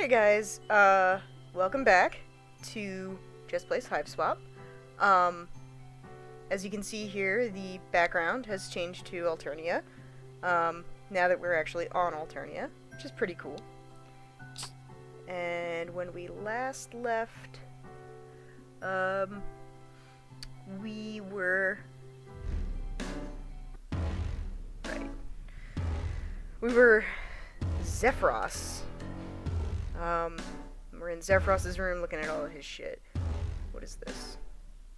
Hey guys, welcome back to Jess Plays Hiveswap. As you can see here, the background has changed to Alternia, now that we're actually on Alternia, which is pretty cool. And when we last left, we were... We were Zephyros. We're in Zephyros's room looking at all of his shit. What is this?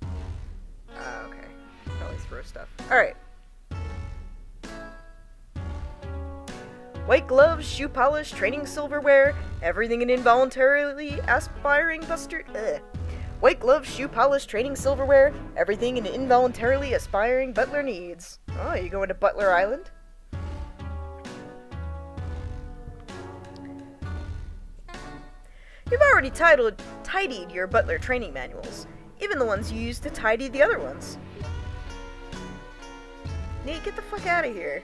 Okay. Probably throw stuff. Alright. White gloves, shoe polish, training silverware, everything an involuntarily aspiring buster. White gloves, shoe polish, training silverware, everything an involuntarily aspiring butler needs. Oh, you going to Butler Island? You've already tidied your butler training manuals, even the ones you used to tidy the other ones. Nate, get the fuck out of here.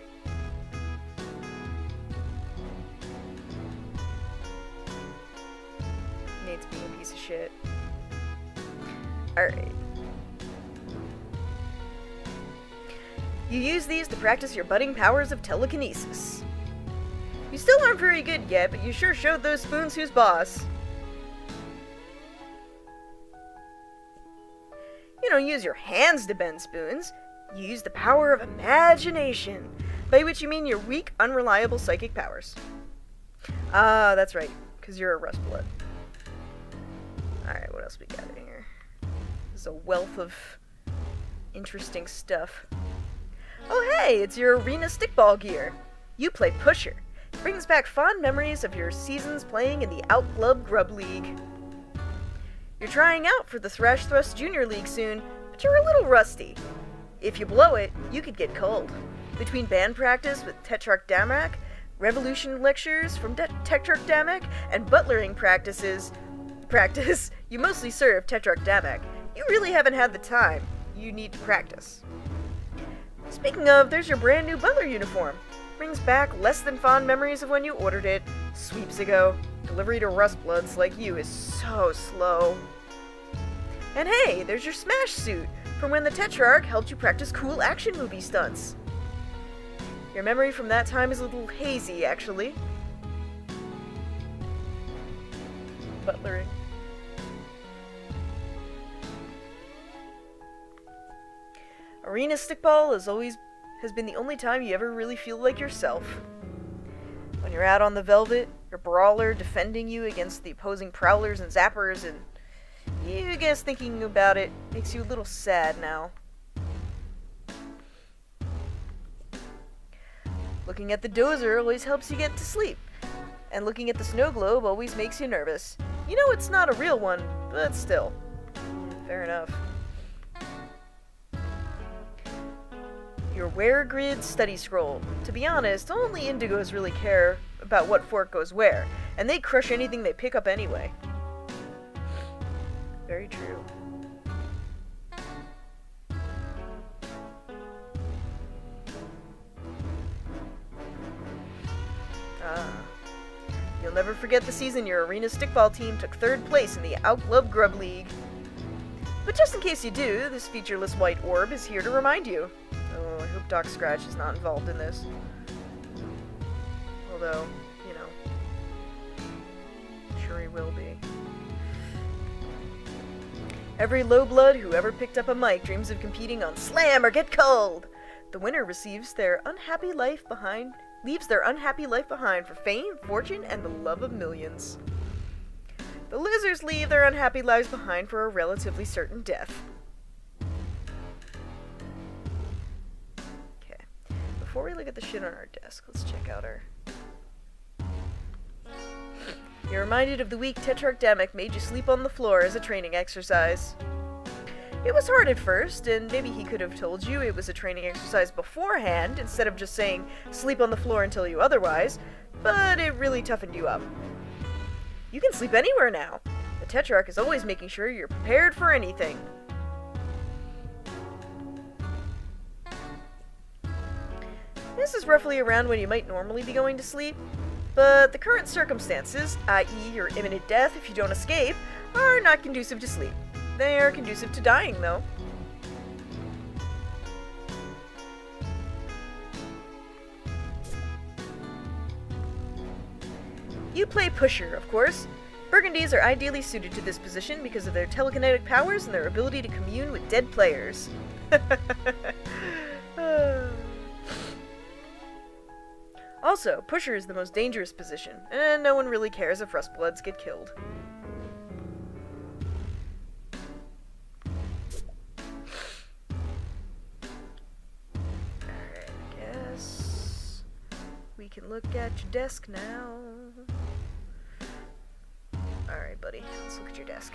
Nate's being a piece of shit. Alright. You use these to practice your budding powers of telekinesis. You still aren't very good yet, but you sure showed those spoons who's boss. You don't use your hands to bend spoons. You use the power of imagination, by which you mean your weak, unreliable psychic powers. Ah, that's right, because you're a Rustblood. Alright, what else we got in here? There's a wealth of interesting stuff. Oh hey, it's your arena stickball gear. You play Pusher. It brings back fond memories of your seasons playing in the Out Club Grub League. You're trying out for the Thrash Thrust Junior League soon, but you're a little rusty. If you blow it, you could get cold. Between band practice with Tetrarch Damak, revolution lectures from Tetrarch Damak, and butlering practice, you mostly serve Tetrarch Damak. You really haven't had the time. You need to practice. Speaking of, there's your brand new butler uniform. Brings back less than fond memories of when you ordered it, sweeps ago. Delivery to Rustbloods like you is so slow. And hey, there's your Smash suit, from when the Tetrarch helped you practice cool action movie stunts. Your memory from that time is a little hazy, actually. Butlering. Arena stickball has been the only time you ever really feel like yourself. When you're out on the velvet, your brawler defending you against the opposing prowlers and zappers, and you guess thinking about it makes you a little sad now. Looking at the dozer always helps you get to sleep, and looking at the snow globe always makes you nervous. You know it's not a real one, but still. Fair enough. Your Wear Grid study scroll. To be honest, only Indigos really care about what fork goes where, and they crush anything they pick up anyway. Very true. You'll never forget the season your arena stickball team took third place in the Out Club Grub League. But just in case you do, this featureless white orb is here to remind you. Oh, I hope Doc Scratch is not involved in this. Although, you know, I'm sure he will be. Every low blood who ever picked up a mic dreams of competing on Slam or Get Cold. The winner leaves their unhappy life behind for fame, fortune, and the love of millions. The losers leave their unhappy lives behind for a relatively certain death. Okay. Before we look at the shit on our desk, let's check out our... You're reminded of the week Tetrarch Damak made you sleep on the floor as a training exercise. It was hard at first, and maybe he could have told you it was a training exercise beforehand, instead of just saying, sleep on the floor until you otherwise, but it really toughened you up. You can sleep anywhere now. The Tetrarch is always making sure you're prepared for anything. This is roughly around when you might normally be going to sleep, But the current circumstances, i.e. your imminent death if you don't escape, are not conducive to sleep. They are conducive to dying, though. You play Pusher, of course. Burgundies are ideally suited to this position because of their telekinetic powers and their ability to commune with dead players. Also, Pusher is the most dangerous position, and no one really cares if Rustbloods get killed. Alright, I guess we can look at your desk now. Alright, buddy, let's look at your desk.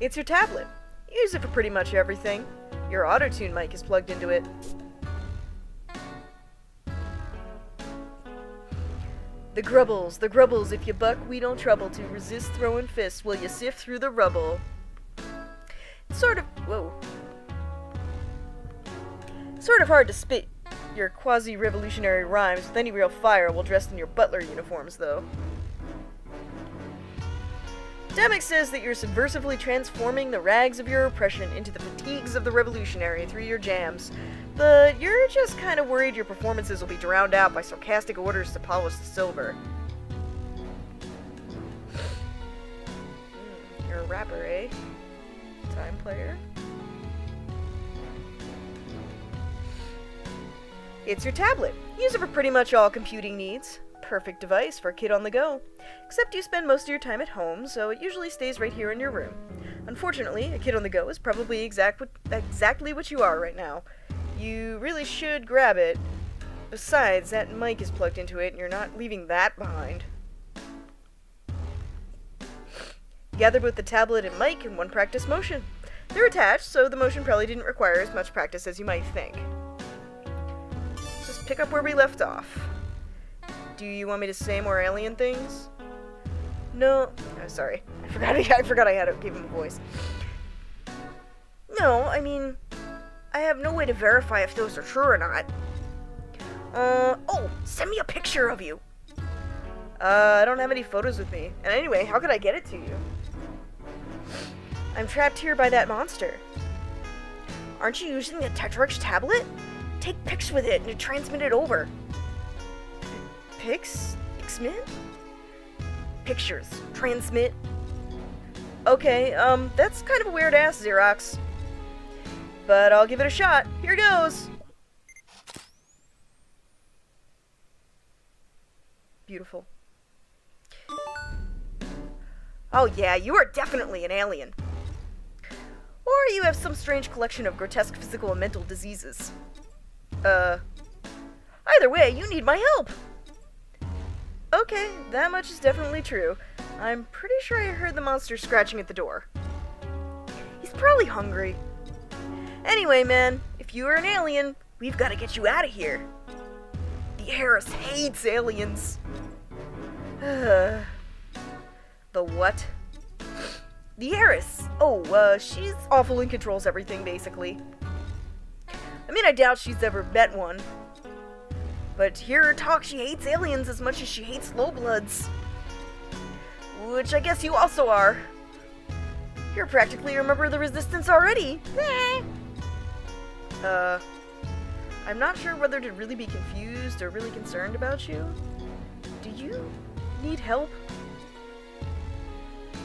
It's your tablet. You use it for pretty much everything. Your auto-tune mic is plugged into it. The grubbles, if you buck, we don't trouble to resist throwing fists, will you sift through the rubble? It's sort of hard to spit your quasi-revolutionary rhymes with any real fire while dressed in your butler uniforms, though. Demick says that you're subversively transforming the rags of your oppression into the fatigues of the revolutionary through your jams, but you're just kind of worried your performances will be drowned out by sarcastic orders to polish the silver. You're a rapper, eh? Time player? It's your tablet. Use it for pretty much all computing needs. Perfect device for a kid on the go. Except you spend most of your time at home, so it usually stays right here in your room. Unfortunately, a kid on the go is probably exactly what you are right now. You really should grab it. Besides, that mic is plugged into it, and you're not leaving that behind. Gather both the tablet and mic in one practice motion. They're attached, so the motion probably didn't require as much practice as you might think. Just pick up where we left off. Do you want me to say more alien things? No. Oh, sorry. I forgot I had to give him a voice. No, I mean, I have no way to verify if those are true or not. Oh, send me a picture of you. I don't have any photos with me. And anyway, how could I get it to you? I'm trapped here by that monster. Aren't you using the Tetrarch's tablet? Take pics with it and transmit it over. Pics? Xmit? Pictures. Transmit. Okay, that's kind of a weird ass, Xerox. But I'll give it a shot. Here goes! Beautiful. Oh yeah, you are definitely an alien. Or you have some strange collection of grotesque physical and mental diseases. Either way, you need my help! Okay, that much is definitely true. I'm pretty sure I heard the monster scratching at the door. He's probably hungry. Anyway, man, if you are an alien, we've got to get you out of here. The heiress hates aliens. The what? The heiress. Oh, she's awful and controls everything, basically. I mean, I doubt she's ever met one. But to hear her talk, she hates aliens as much as she hates lowbloods. Which I guess you also are. You're practically a member of the Resistance already. I'm not sure whether to really be confused or really concerned about you. Do you need help?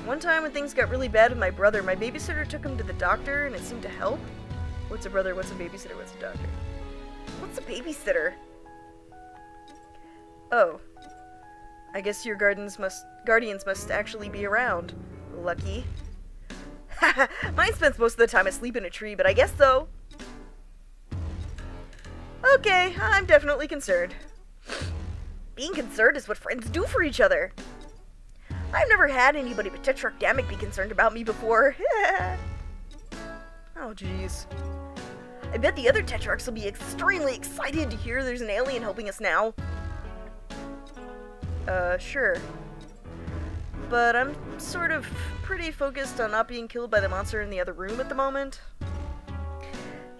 One time when things got really bad with my brother, my babysitter took him to the doctor and it seemed to help. What's a brother? What's a babysitter? What's a doctor? What's a babysitter? Oh. I guess your guardians must actually be around. Lucky. Mine spends most of the time asleep in a tree, but I guess so. Okay, I'm definitely concerned. Being concerned is what friends do for each other. I've never had anybody but Tetrarch Demick be concerned about me before. Oh, jeez. I bet the other Tetrarchs will be extremely excited to hear there's an alien helping us now. Sure. But I'm sort of pretty focused on not being killed by the monster in the other room at the moment.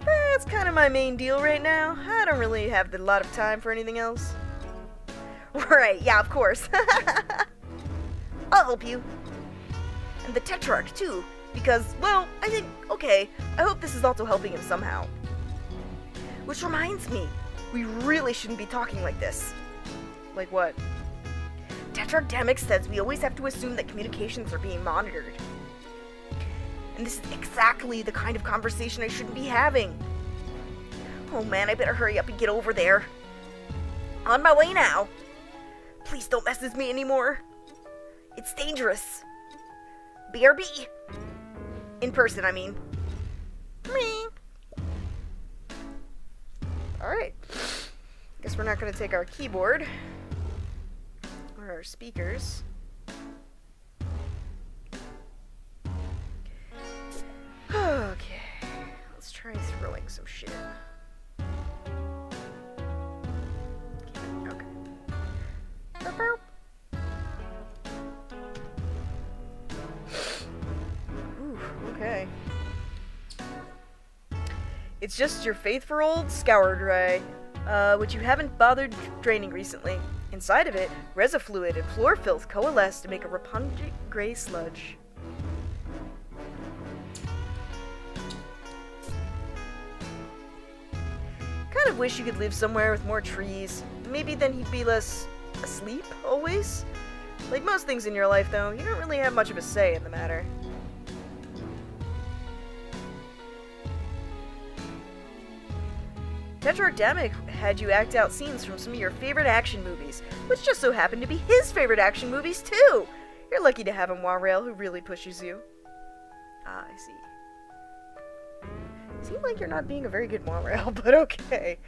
That's kind of my main deal right now. I don't really have a lot of time for anything else. Right, yeah, of course. I'll help you. And the Tetrarch, too. Because, well, I think, okay, I hope this is also helping him somehow. Which reminds me, we really shouldn't be talking like this. Like what? Tetrarch Damix says we always have to assume that communications are being monitored. And this is exactly the kind of conversation I shouldn't be having. Oh man, I better hurry up and get over there. On my way now. Please don't mess with me anymore. It's dangerous. BRB. In person, I mean. Me. Alright. Guess we're not going to take our keyboard. Or our speakers. Okay. Let's try throwing some shit. Okay. Ooh, okay. It's just your faithful old scour dry, which you haven't bothered draining recently. Inside of it, resifluid and floor filth coalesce to make a repugnant gray sludge. Kind of wish you could live somewhere with more trees. Maybe then he'd be less asleep, always? Like most things in your life, though, you don't really have much of a say in the matter. Tetrarch Damix had you act out scenes from some of your favorite action movies, which just so happened to be his favorite action movies, too! You're lucky to have a moirail who really pushes you. Ah, I see. Seems like you're not being a very good moirail, but okay.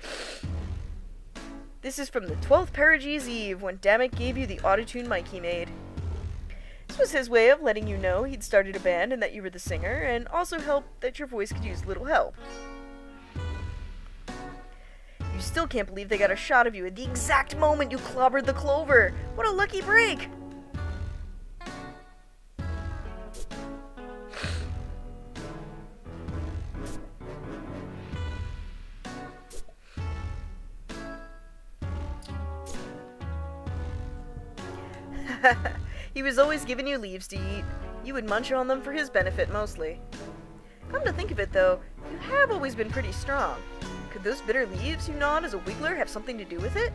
This is from the 12th Perigees Eve, when Damix gave you the autotune mic he made. This was his way of letting you know he'd started a band and that you were the singer, and also helped that your voice could use a little help. You still can't believe they got a shot of you at the exact moment you clobbered the clover! What a lucky break! He was always giving you leaves to eat. You would munch on them for his benefit, mostly. Come to think of it, though, you have always been pretty strong. Could those bitter leaves you gnawed as a wiggler have something to do with it?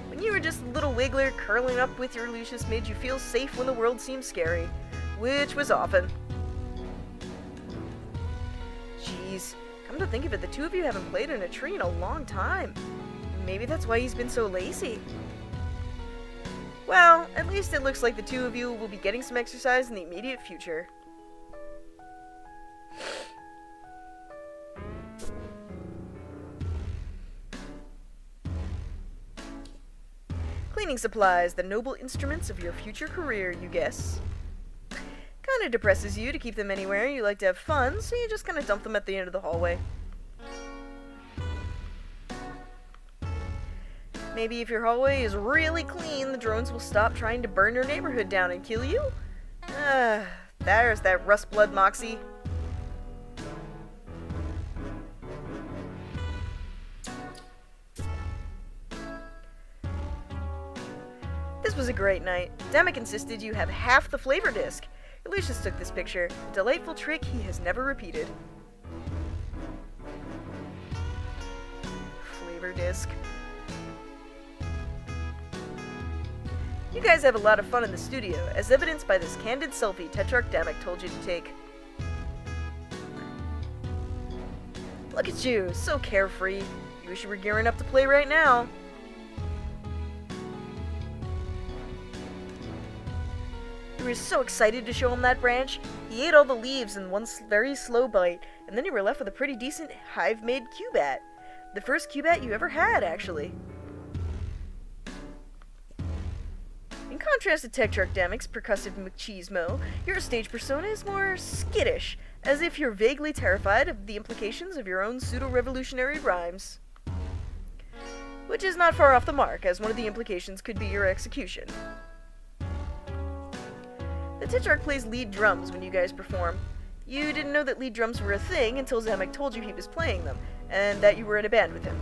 When you were just a little wiggler, curling up with your Lucius made you feel safe when the world seemed scary. Which was often. Jeez, come to think of it, the two of you haven't played in a tree in a long time. Maybe that's why he's been so lazy. Well, at least it looks like the two of you will be getting some exercise in the immediate future. Cleaning supplies, the noble instruments of your future career, you guess. Kinda depresses you to keep them anywhere. You like to have fun, so you just kinda dump them at the end of the hallway. Maybe if your hallway is really clean, the drones will stop trying to burn your neighborhood down and kill you? There's that rust blood moxie. This was a great night. Damix insisted you have half the flavor disc. Lucius took this picture, a delightful trick he has never repeated. Flavor disc. You guys have a lot of fun in the studio, as evidenced by this candid selfie Tetrarch Damix told you to take. Look at you, so carefree. You wish you were gearing up to play right now. You were so excited to show him that branch. He ate all the leaves in one very slow bite, and then you were left with a pretty decent hive-made Cubat. The first Cubat you ever had, actually. In contrast to Tetrarch Damix's percussive machismo, your stage persona is more skittish, as if you're vaguely terrified of the implications of your own pseudo-revolutionary rhymes. Which is not far off the mark, as one of the implications could be your execution. The Tetrarch plays lead drums when you guys perform. You didn't know that lead drums were a thing until Damix told you he was playing them, and that you were in a band with him.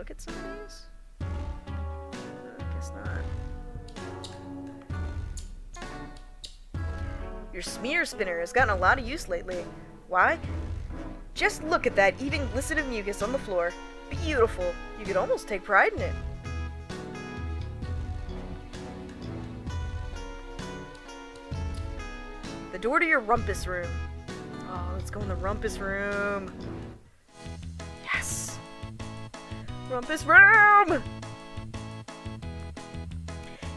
look at some of these? I guess not. Your smear spinner has gotten a lot of use lately. Why? Just look at that even glisten of mucus on the floor. Beautiful. You could almost take pride in it. The door to your rumpus room. Oh, let's go in the rumpus room. Yes! Rumpus room!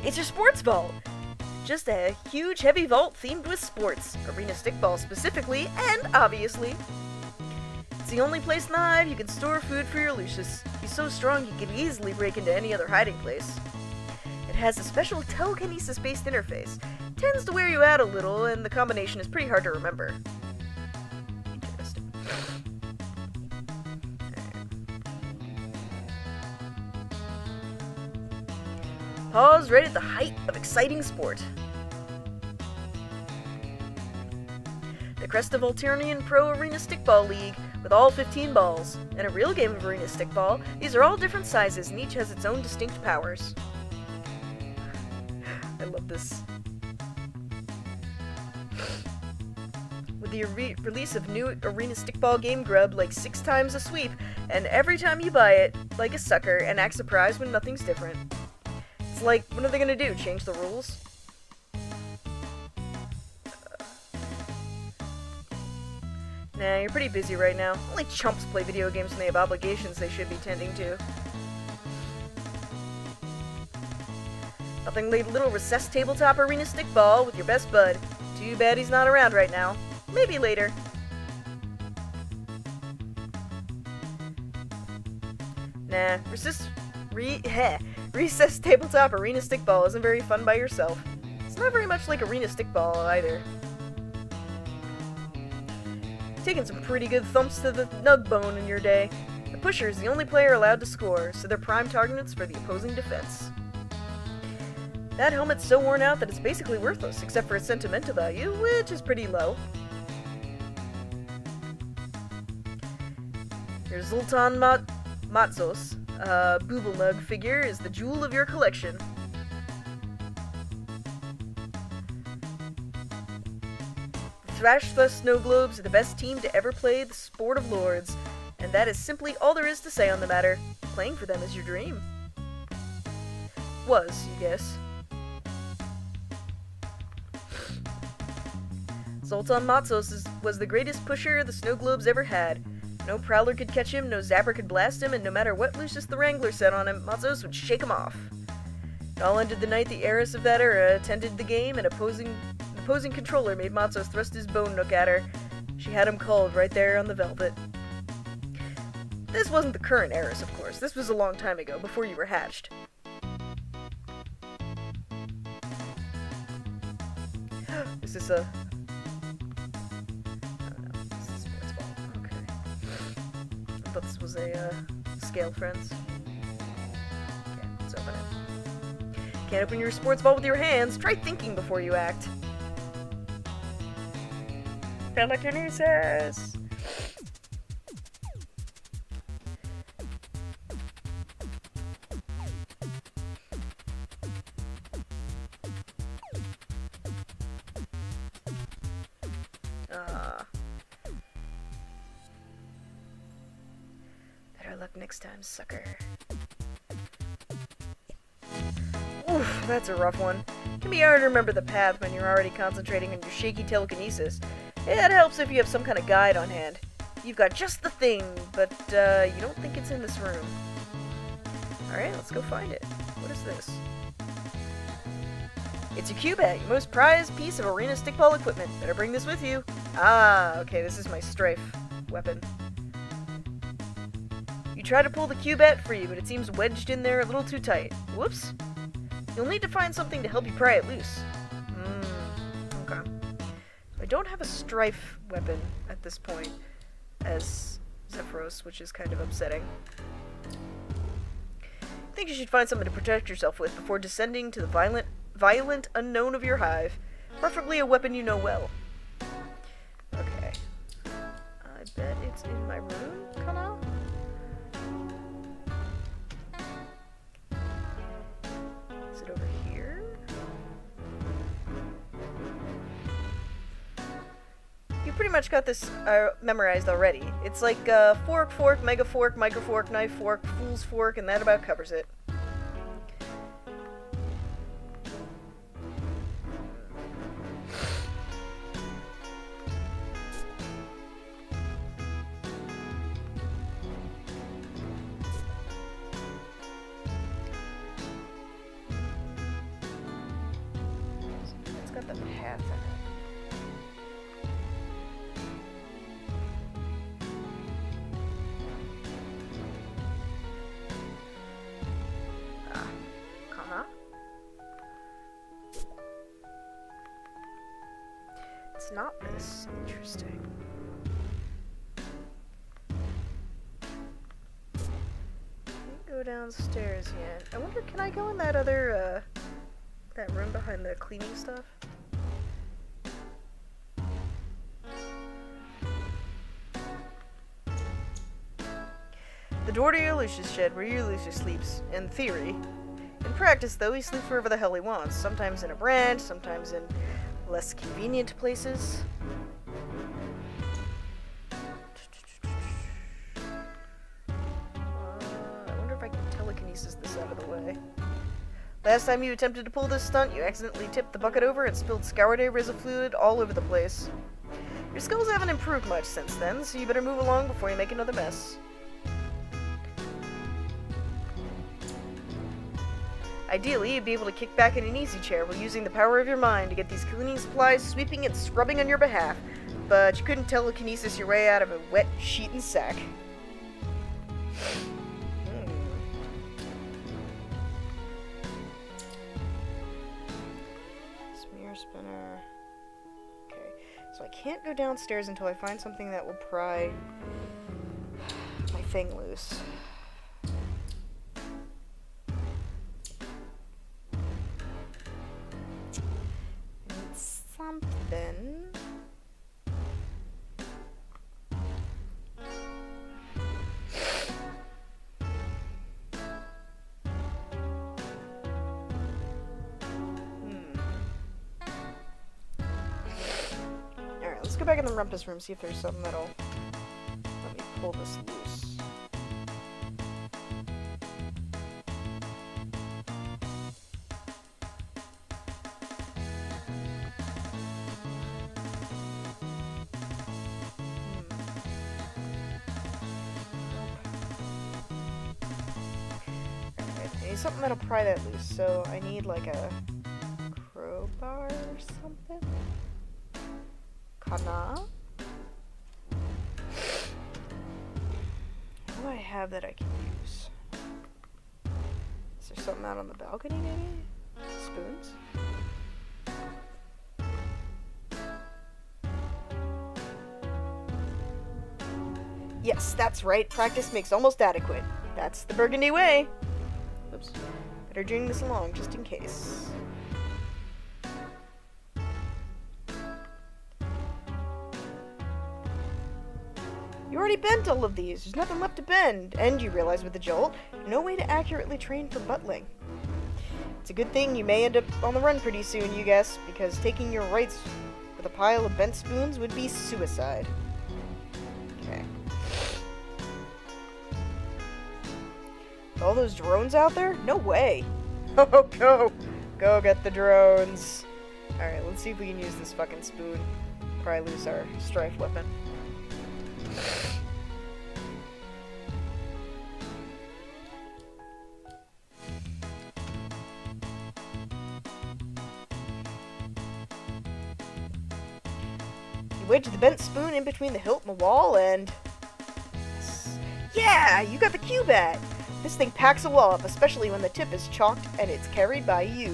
It's your sports vault. Just a huge heavy vault themed with sports. Arena stickball specifically, and obviously. It's the only place in the Hive you can store food for your Lucius. He's so strong he can easily break into any other hiding place. It has a special telekinesis-based interface. Tends to wear you out a little, and the combination is pretty hard to remember. Interesting. Pause right at the height of exciting sport. The Crest of Alternian Pro Arena Stickball League, with all 15 balls. In a real game of Arena Stickball, these are all different sizes and each has its own distinct powers. I love this. With the release of new Arena Stickball game grub like 6 times a sweep, and every time you buy it, like a sucker, and act surprised when nothing's different. It's like, what are they gonna do, change the rules? Nah, you're pretty busy right now. Only chumps play video games when they have obligations they should be tending to. Nothing like little recessed tabletop arena stickball with your best bud. Too bad he's not around right now. Maybe later. Nah, recessed tabletop arena stickball isn't very fun by yourself. It's not very much like arena stickball either. Taking some pretty good thumps to the nug bone in your day. The pusher is the only player allowed to score, so they're prime targets for the opposing defense. That helmet's so worn out that it's basically worthless, except for its sentimental value, which is pretty low. Your Zoltan Matzos, Booble Nug figure is the jewel of your collection. Thrash the Snow Globes are the best team to ever play the Sport of Lords, and that is simply all there is to say on the matter. Playing for them is your dream. Was, you guess. Zoltan Matzos was the greatest pusher the Snow Globes ever had. No Prowler could catch him, no Zapper could blast him, and no matter what Lucius the Wrangler said on him, Matzos would shake him off. It all ended the night the heiress of that era attended the game, and opposing controller made Matzos thrust his bone nook at her. She had him called right there on the velvet. This wasn't the current heiress, of course. This was a long time ago, before you were hatched. Is this a... Oh no, this is sports ball. Okay. I thought this was a, scale, friends. Okay, let's open it. Can't open your sports ball with your hands. Try thinking before you act. Telekinesis! Better luck next time, sucker. Oof, that's a rough one. It can be hard to remember the path when you're already concentrating on your shaky telekinesis. It helps if you have some kind of guide on hand. You've got just the thing, but you don't think it's in this room. Alright, let's go find it. What is this? It's your Q-Bag, your most prized piece of arena stickball equipment. Better bring this with you. Ah, okay, this is my Strife weapon. You try to pull the Q-Bat free, but it seems wedged in there a little too tight. Whoops. You'll need to find something to help you pry it loose. Okay. I don't have a Strife weapon at this point as Zephyros, which is kind of upsetting. I think you should find something to protect yourself with before descending to the violent unknown of your hive. Preferably a weapon you know well. Okay. I bet it's in my room, Kanal? much got this memorized already. It's like fork, fork, mega fork, micro fork, knife fork, fool's fork, and that about covers it. It's got the path in it. It's not this. Interesting. Can't go downstairs yet. I wonder, can I go in that other, that room behind the cleaning stuff? The door to Ulysses' shed, where Ulysses sleeps, in theory. In practice, though, he sleeps wherever the hell he wants. Sometimes in a branch, sometimes in less convenient places. I wonder if I can telekinesis this out of the way. Last time you attempted to pull this stunt, you accidentally tipped the bucket over and spilled Scourday Rizza fluid all over the place. Your skills haven't improved much since then, so you better move along before you make another mess. Ideally, you'd be able to kick back in an easy chair while using the power of your mind to get these cleaning supplies sweeping and scrubbing on your behalf, but you couldn't telekinesis your way out of a wet sheet and sack. Smear spinner. Okay, so I can't go downstairs until I find something that will pry my thing loose. Something. Alright, let's go back in the rumpus room, see if there's something that'll let me pull this loose. Something that'll pry that loose, so I need like a crowbar or something? Kana? What do I have that I can use? Is there something out on the balcony maybe? Spoons? Yes, that's right. Practice makes almost adequate. That's the Burgundy way. Oops. Better bring this along just in case. You already bent all of these. There's nothing left to bend. And you realize with the jolt, no way to accurately train for buttling. It's a good thing you may end up on the run pretty soon, you guess, because taking your rights with a pile of bent spoons would be suicide. Okay. All those drones out there? No way! Oh, go! Go get the drones! Alright, let's see if we can use this fucking spoon. Probably lose our strife weapon. You wedge the bent spoon in between the hilt and the wall and... Yeah! You got the Q-bat! This thing packs a wallop, especially when the tip is chalked and it's carried by you.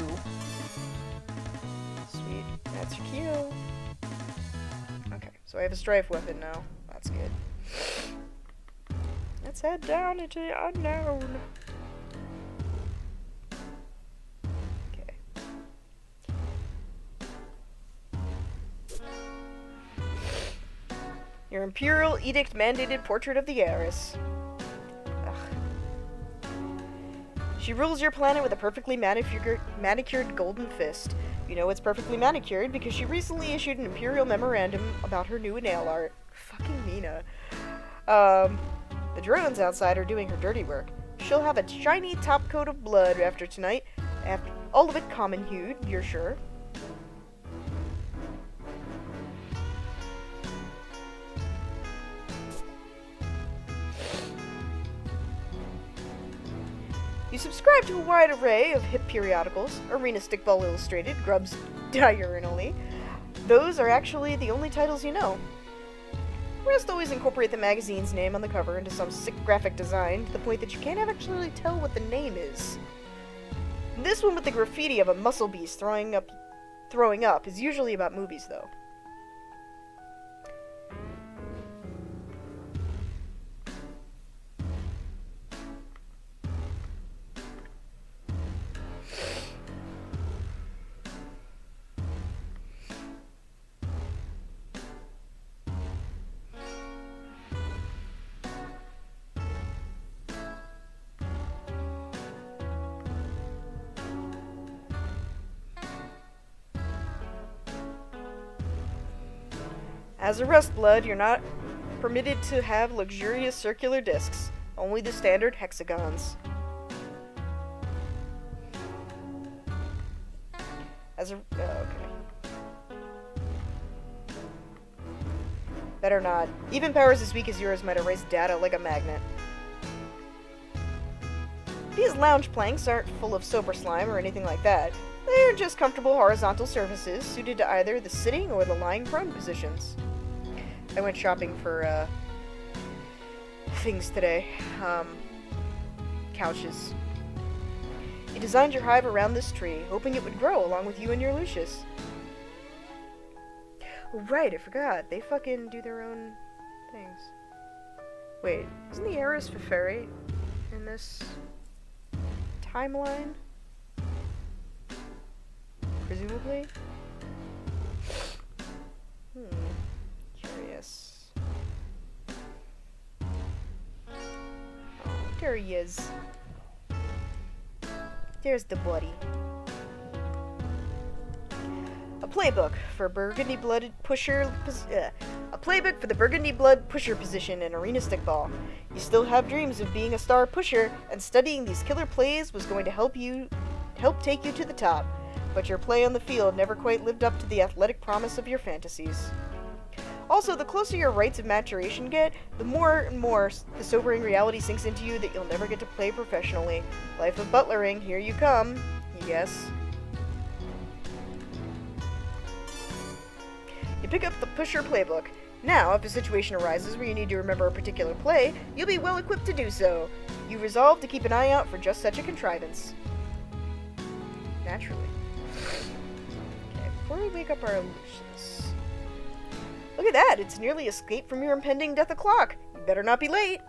Sweet. That's your cue. Okay, so I have a strife weapon now. That's good. Let's head down into the unknown. Okay. Your Imperial Edict mandated portrait of the heiress. She rules your planet with a perfectly manicured golden fist. You know it's perfectly manicured because she recently issued an imperial memorandum about her new nail art. Fucking Mina. The drones outside are doing her dirty work. She'll have a shiny top coat of blood after tonight, after all of it common-hued, you're sure. You subscribe to a wide array of hip periodicals, Arena Stickball Illustrated, Grubs Diurnally. Those are actually the only titles you know. The rest always incorporate the magazine's name on the cover into some sick graphic design to the point that you can't actually tell what the name is. This one with the graffiti of a muscle beast throwing up is usually about movies, though. As a Rustblood, you're not permitted to have luxurious circular discs, only the standard hexagons. Okay. Better not. Even powers as weak as yours might erase data like a magnet. These lounge planks aren't full of sober slime or anything like that. They're just comfortable horizontal surfaces suited to either the sitting or the lying prone positions. I went shopping for, things today. Couches. You designed your hive around this tree, hoping it would grow along with you and your Lucius. Oh, right, I forgot. They fucking do their own things. Wait, isn't the Eris Feferi in this timeline? Presumably? Curious. Oh, there he is. There's the body. A playbook for Burgundy Blooded Pusher. A playbook for the Burgundy Blood Pusher position in Arena Stickball. You still have dreams of being a star pusher, and studying these killer plays was going to help take you to the top. But your play on the field never quite lived up to the athletic promise of your fantasies. Also, the closer your rites of maturation get, the more and more the sobering reality sinks into you that you'll never get to play professionally. Life of butlering, here you come, yes. You pick up the Pusher Playbook. Now, if a situation arises where you need to remember a particular play, you'll be well equipped to do so. You resolve to keep an eye out for just such a contrivance. Naturally. Okay, before we wake up our Lucius. Look at that! It's nearly escaped from your impending death o'clock. You better not be late.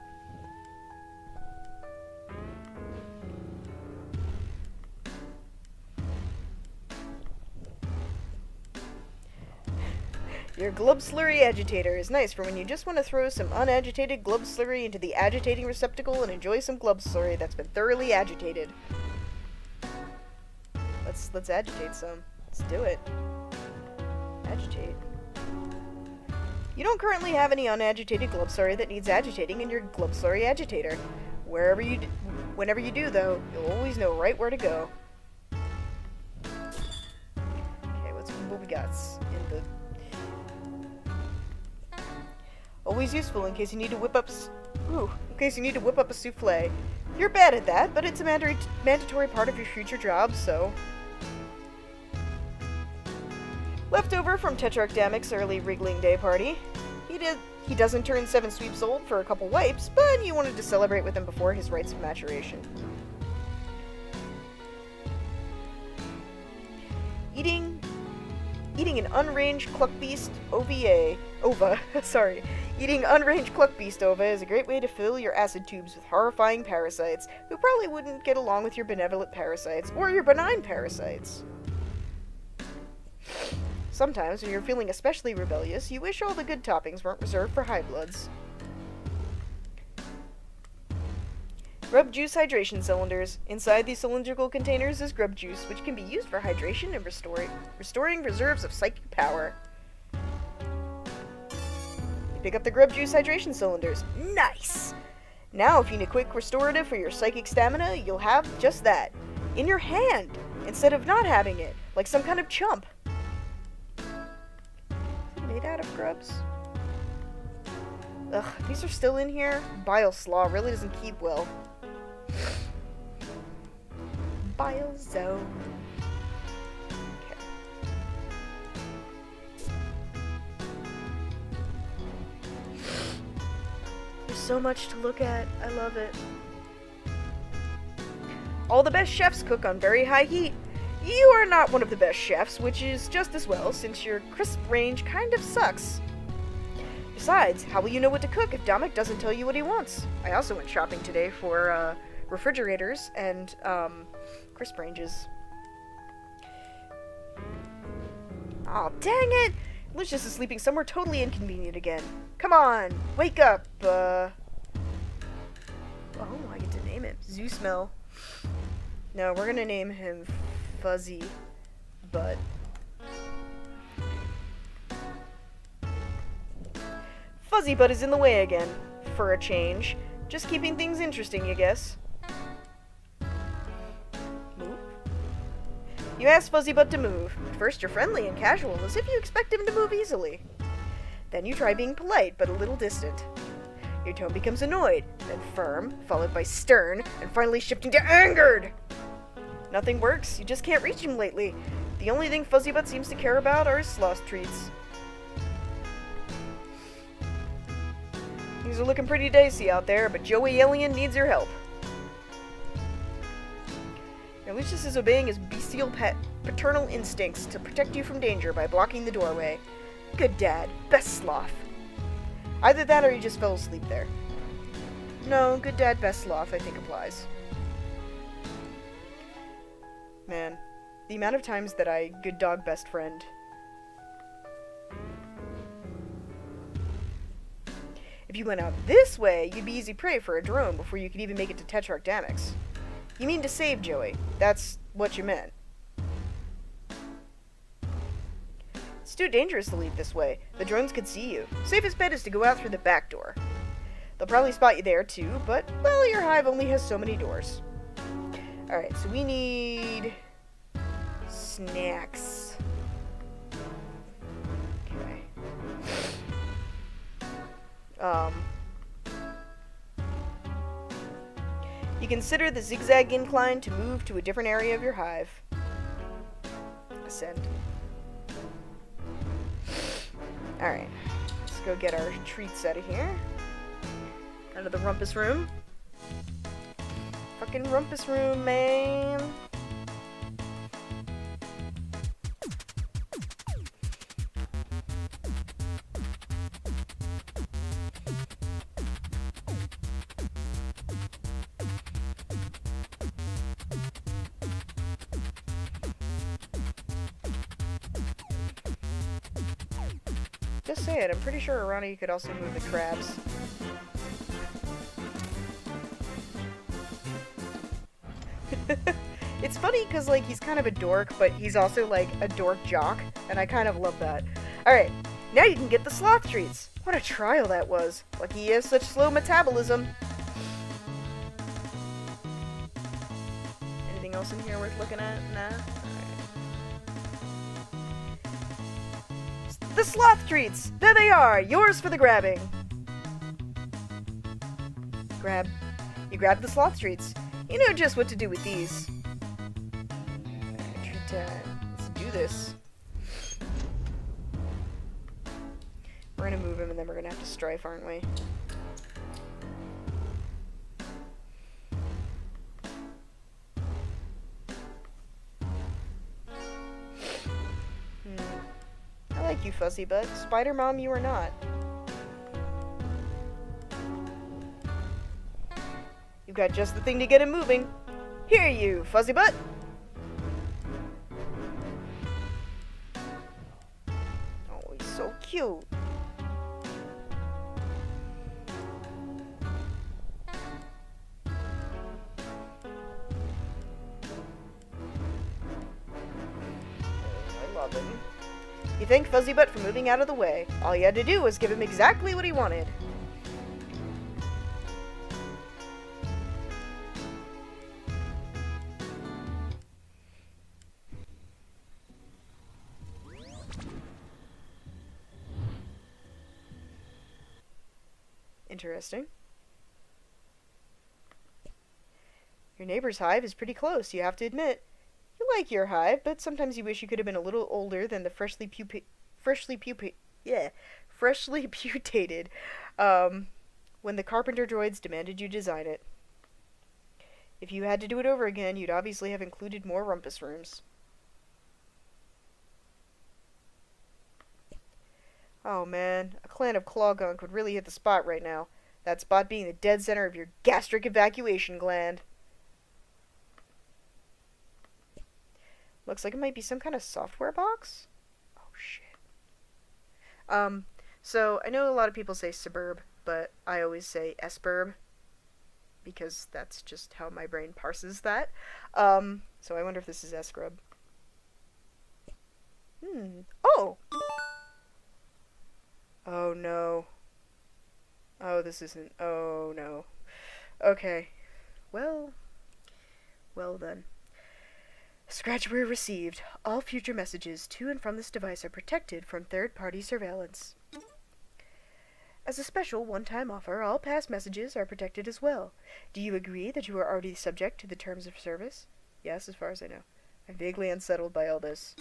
Your Glub Slurry Agitator is nice for when you just want to throw some unagitated Glub Slurry into the agitating receptacle and enjoy some Glub Slurry that's been thoroughly agitated. Let's agitate some. Let's do it. Agitate. You don't currently have any unagitated Glub Slurry that needs agitating in your Glub Slurry Agitator. Whenever you do, though, you'll always know right where to go. Okay, what we got in the... Always useful in case you need to whip up a souffle. You're bad at that, but it's a mandatory part of your future job, so... Leftover from Tetrarch Damic's early wriggling day party. He doesn't turn 7 sweeps old for a couple wipes, but you wanted to celebrate with him before his rites of maturation. Eating an unranged Cluckbeast ova, Eating unranged Cluckbeast ova is a great way to fill your acid tubes with horrifying parasites, who probably wouldn't get along with your benevolent parasites, or your benign parasites. Sometimes, when you're feeling especially rebellious, you wish all the good toppings weren't reserved for high bloods. Grub juice hydration cylinders. Inside these cylindrical containers is grub juice, which can be used for hydration and restoring reserves of psychic power. You pick up the grub juice hydration cylinders. Nice! Now, if you need a quick restorative for your psychic stamina, you'll have just that. In your hand, instead of not having it, like some kind of chump. Is it made out of grubs? Ugh, these are still in here? Bile slaw really doesn't keep well. Bile zone. Okay. There's so much to look at. I love it. All the best chefs cook on very high heat. You are not one of the best chefs, which is just as well, since your crisp range kind of sucks. Besides, how will you know what to cook if Dominic doesn't tell you what he wants? I also went shopping today for, refrigerators and, crisp ranges. Aw, dang it! Lucius is sleeping somewhere totally inconvenient again. Come on, wake up, Oh, I get to name it. Zeusmel. No, we're gonna name him Fuzzy Butt. Fuzzy Butt is in the way again, for a change. Just keeping things interesting, you guess. Move? You ask Fuzzy Butt to move. At first you're friendly and casual, as if you expect him to move easily. Then you try being polite, but a little distant. Your tone becomes annoyed, then firm, followed by stern, and finally shifting to angered! Nothing works, you just can't reach him lately. The only thing Fuzzy Butt seems to care about are his sloth treats. Things are looking pretty dicey out there, but Joey Alien needs your help. Now, Lucius is obeying his bestial paternal instincts to protect you from danger by blocking the doorway. Good dad. Best sloth. Either that or you just fell asleep there. No, good dad, best sloth, I think applies. Man, the amount of times that I good dog, best friend. If you went out this way, you'd be easy prey for a drone before you could even make it to Tetrarch Damix. You mean to save Joey. That's what you meant. It's too dangerous to leave this way. The drones could see you. Safest bet is to go out through the back door. They'll probably spot you there too, but, well, your hive only has so many doors. Alright, so we need snacks. Okay. You consider the zigzag incline to move to a different area of your hive. Ascend. Alright, let's go get our treats out of here. Out of the rumpus room. Fucking rumpus room, man. Just say it, I'm pretty sure around you could also move the crabs. It's funny because, like, he's kind of a dork, but he's also, like, a dork jock, and I kind of love that. Alright, now you can get the sloth treats. What a trial that was. Lucky he has such slow metabolism. Anything else in here worth looking at? Nah? The sloth treats! There they are! Yours for the grabbing! Grab. You grab the sloth treats. You know just what to do with these. Treat time. Let's do this. We're gonna move him and then we're gonna have to strife, aren't we? I like you, Fuzzy Butt. Spider Mom, you are not. You've got just the thing to get him moving. Here, you, Fuzzy Butt! Oh, he's so cute. He thanked Fuzzybutt for moving out of the way. All you had to do was give him exactly what he wanted. Interesting. Your neighbor's hive is pretty close, you have to admit. You like your hive, but sometimes you wish you could have been a little older than the freshly putated, when the carpenter droids demanded you design it. If you had to do it over again, you'd obviously have included more rumpus rooms. Oh man, a clan of Clawgunk would really hit the spot right now. That spot being the dead center of your gastric evacuation gland. Looks like it might be some kind of software box? Oh shit. So I know a lot of people say suburb, but I always say esburb, because that's just how my brain parses that. So I wonder if this is esgrub. Oh! Oh no. Oh, this isn't. Oh no. Okay. Well then. Scratchware received. All future messages to and from this device are protected from third-party surveillance. As a special one-time offer, all past messages are protected as well. Do you agree that you are already subject to the terms of service? Yes, as far as I know. I'm vaguely unsettled by all this.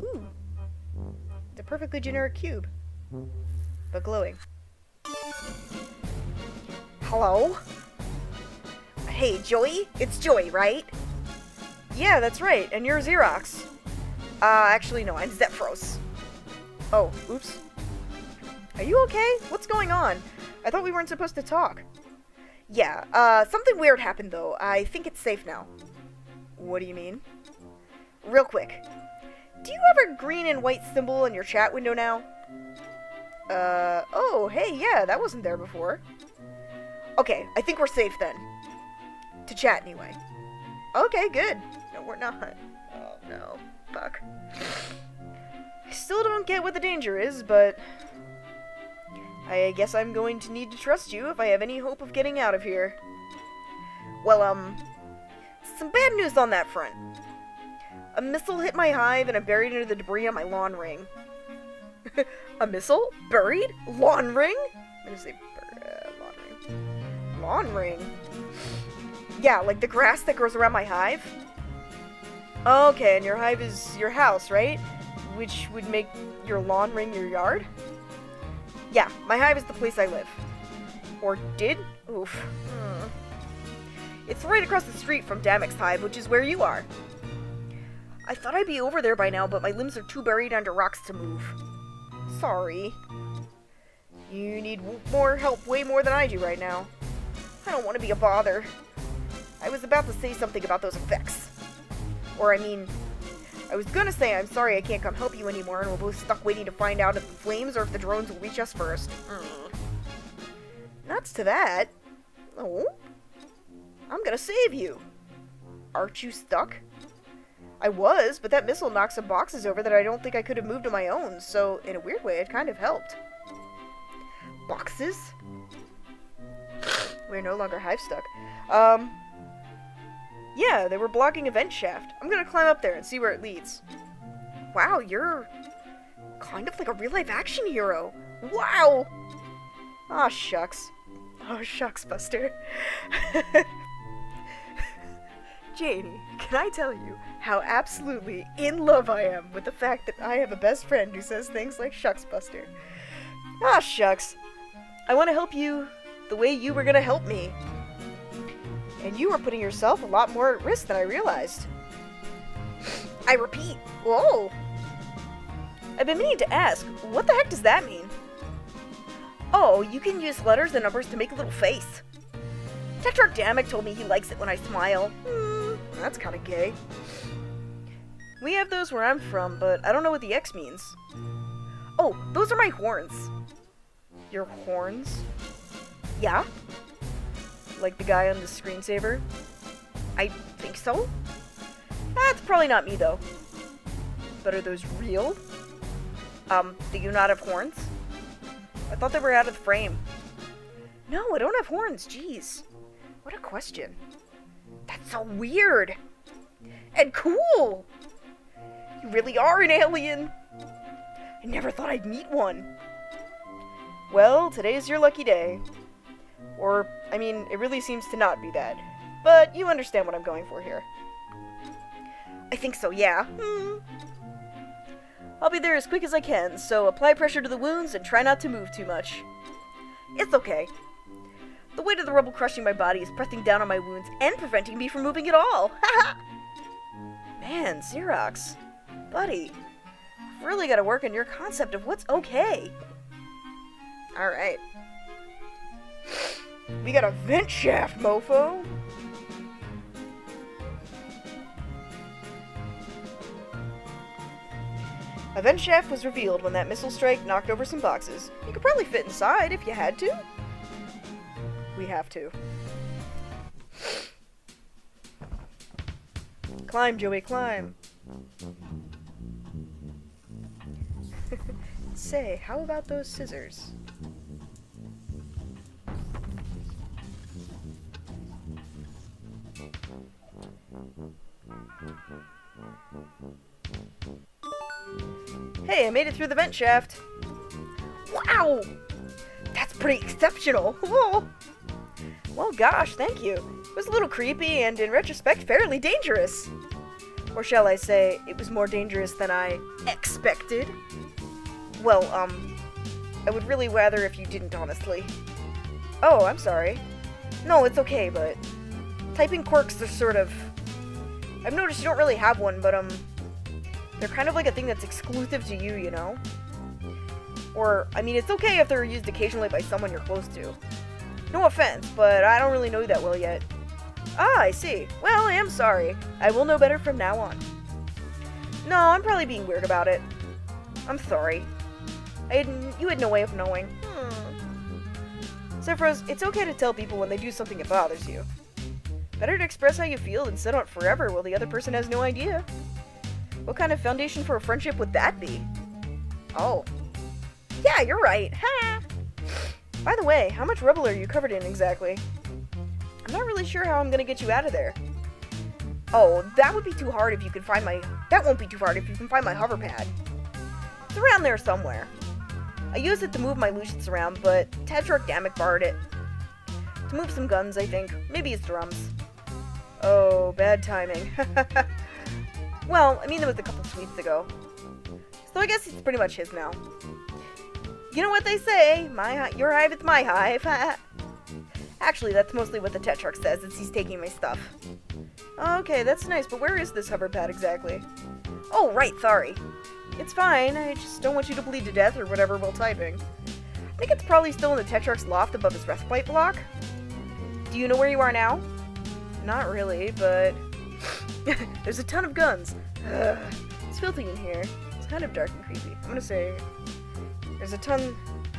Ooh. It's a perfectly generic cube, but glowing. Hello? Hey, Joey? It's Joey, right? Yeah, that's right, and you're Xerox. Actually, no, I'm Zephyros. Oh, oops. Are you okay? What's going on? I thought we weren't supposed to talk. Yeah, something weird happened, though. I think it's safe now. What do you mean? Real quick. Do you have a green and white symbol in your chat window now? Oh, hey, yeah, that wasn't there before. Okay, I think we're safe then. To chat, anyway. Okay, good. No, we're not. Oh, no. Fuck. I still don't get what the danger is, but I guess I'm going to need to trust you if I have any hope of getting out of here. Well, some bad news on that front. A missile hit my hive and I'm buried under the debris on my lawn ring. A missile? Buried? Lawn ring? I'm gonna say lawn ring. Lawn ring? Yeah, like the grass that grows around my hive? Okay, and your hive is your house, right? Which would make your lawn ring your yard? Yeah, my hive is the place I live. Or did? Oof. It's right across the street from Damek's hive, which is where you are. I thought I'd be over there by now, but my limbs are too buried under rocks to move. Sorry. You need more help way more than I do right now. I don't want to be a bother. I was about to say something about those effects. Or, I mean, I was gonna say I'm sorry I can't come help you anymore and we're both stuck waiting to find out if the flames or if the drones will reach us first. Nuts to that. Oh? I'm gonna save you. Aren't you stuck? I was, but that missile knocked some boxes over that I don't think I could have moved on my own, so in a weird way it kind of helped. Boxes? We're no longer hive stuck. Yeah, they were blocking a vent shaft. I'm gonna climb up there and see where it leads. Wow, you're kind of like a real-life action hero. Wow! Aw, shucks. Oh, shucks, Buster. Janie, can I tell you how absolutely in love I am with the fact that I have a best friend who says things like shucks, Buster. Ah, shucks. I want to help you the way you were going to help me. And you are putting yourself a lot more at risk than I realized. I repeat, whoa. I've been meaning to ask, what the heck does that mean? Oh, you can use letters and numbers to make a little face. Tetrarch Damek told me he likes it when I smile. That's kind of gay. We have those where I'm from, but I don't know what the X means. Oh, those are my horns. Your horns? Yeah? Like the guy on the screensaver? I think so. That's probably not me, though. But are those real? Do you not have horns? I thought they were out of the frame. No, I don't have horns, jeez. What a question. That's so weird. And cool! You really are an alien! I never thought I'd meet one. Well, today's your lucky day. Or, I mean, it really seems to not be that. But you understand what I'm going for here. I think so, yeah. I'll be there as quick as I can, so apply pressure to the wounds and try not to move too much. It's okay. The weight of the rubble crushing my body is pressing down on my wounds and preventing me from moving at all. Man, Xerox. Buddy, you've really got to work on your concept of what's okay. Alright. We got a vent shaft, mofo. A vent shaft was revealed when that missile strike knocked over some boxes. You could probably fit inside if you had to. We have to. Climb, Joey, climb. Say, how about those scissors? Hey, I made it through the vent shaft. Wow! That's pretty exceptional. Whoa. Well, gosh, thank you. It was a little creepy and, in retrospect, fairly dangerous. Or shall I say, it was more dangerous than I expected. Well, I would really rather if you didn't, honestly. Oh, I'm sorry. No, it's okay, but typing quirks are sort of... I've noticed you don't really have one, but, they're kind of like a thing that's exclusive to you, you know? Or, I mean, it's okay if they're used occasionally by someone you're close to. No offense, but I don't really know you that well yet. Ah, I see. Well, I am sorry. I will know better from now on. No, I'm probably being weird about it. I'm sorry. You had no way of knowing. Sephiroth, it's okay to tell people when they do something that bothers you. Better to express how you feel than sit on it forever while the other person has no idea. What kind of foundation for a friendship would that be? Oh. Yeah, you're right. Ha! By the way, how much rubble are you covered in exactly? I'm not really sure how I'm gonna get you out of there. Oh, that would be too hard if you could find my... That won't be too hard if you can find my hover pad. It's around there somewhere. I used it to move my Lucians around, but Tedrick Damek borrowed it. To move some guns, I think. Maybe his drums. Oh, bad timing. Well, I mean, it was a couple tweets ago. So I guess it's pretty much his now. You know what they say, your hive is my hive. Actually, that's mostly what the Tetrarch says, as he's taking my stuff. Okay, that's nice, but where is this hover pad exactly? Oh, right, sorry. It's fine, I just don't want you to bleed to death or whatever while typing. I think it's probably still in the Tetrarch's loft above his respite block. Do you know where you are now? Not really, but... There's a ton of guns. It's filthy in here. It's kind of dark and creepy. I'm gonna say... There's a ton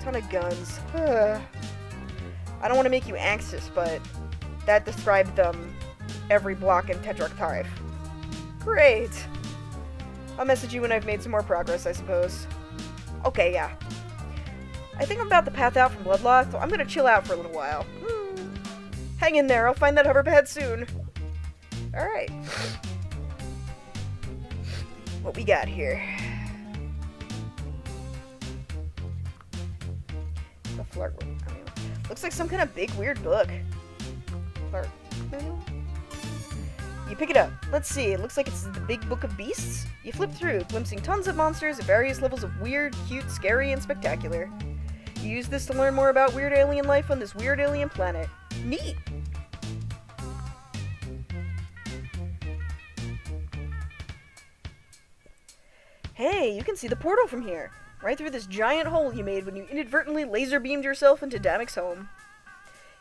of guns. I don't want to make you anxious, but that described every block in Tetrarch Hive. Great. I'll message you when I've made some more progress, I suppose. Okay, yeah. I think I'm about to pass out from blood loss, so I'm gonna chill out for a little while. Hang in there, I'll find that hover pad soon. Alright. What we got here? The flirt manual. Looks like some kind of big weird book. Flirt manual? You pick it up. Let's see, it looks like it's the Big Book of Beasts. You flip through, glimpsing tons of monsters at various levels of weird, cute, scary, and spectacular. You use this to learn more about weird alien life on this weird alien planet. Neat! Hey, you can see the portal from here. Right through this giant hole you made when you inadvertently laser beamed yourself into Damek's home.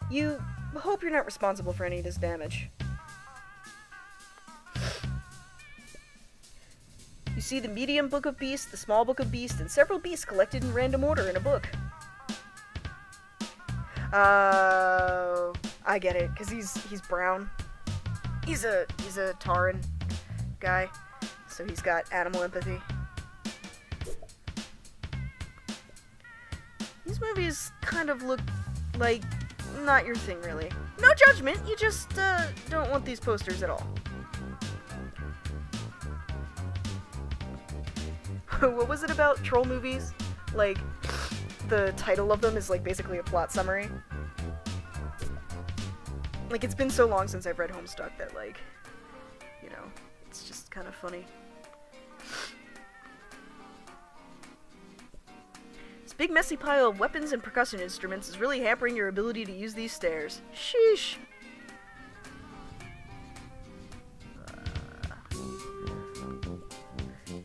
You hope you're not responsible for any of this damage. You see the medium book of beasts, the small book of beasts, and several beasts collected in random order in a book. I get it, because he's brown. He's a Tauren guy, so he's got animal empathy. These movies kind of look like not your thing, really. No judgment, you just don't want these posters at all. What was it about troll movies? Like, the title of them is like basically a plot summary. Like, it's been so long since I've read Homestuck that, like, you know, it's just kind of funny. This big messy pile of weapons and percussion instruments is really hampering your ability to use these stairs. Sheesh.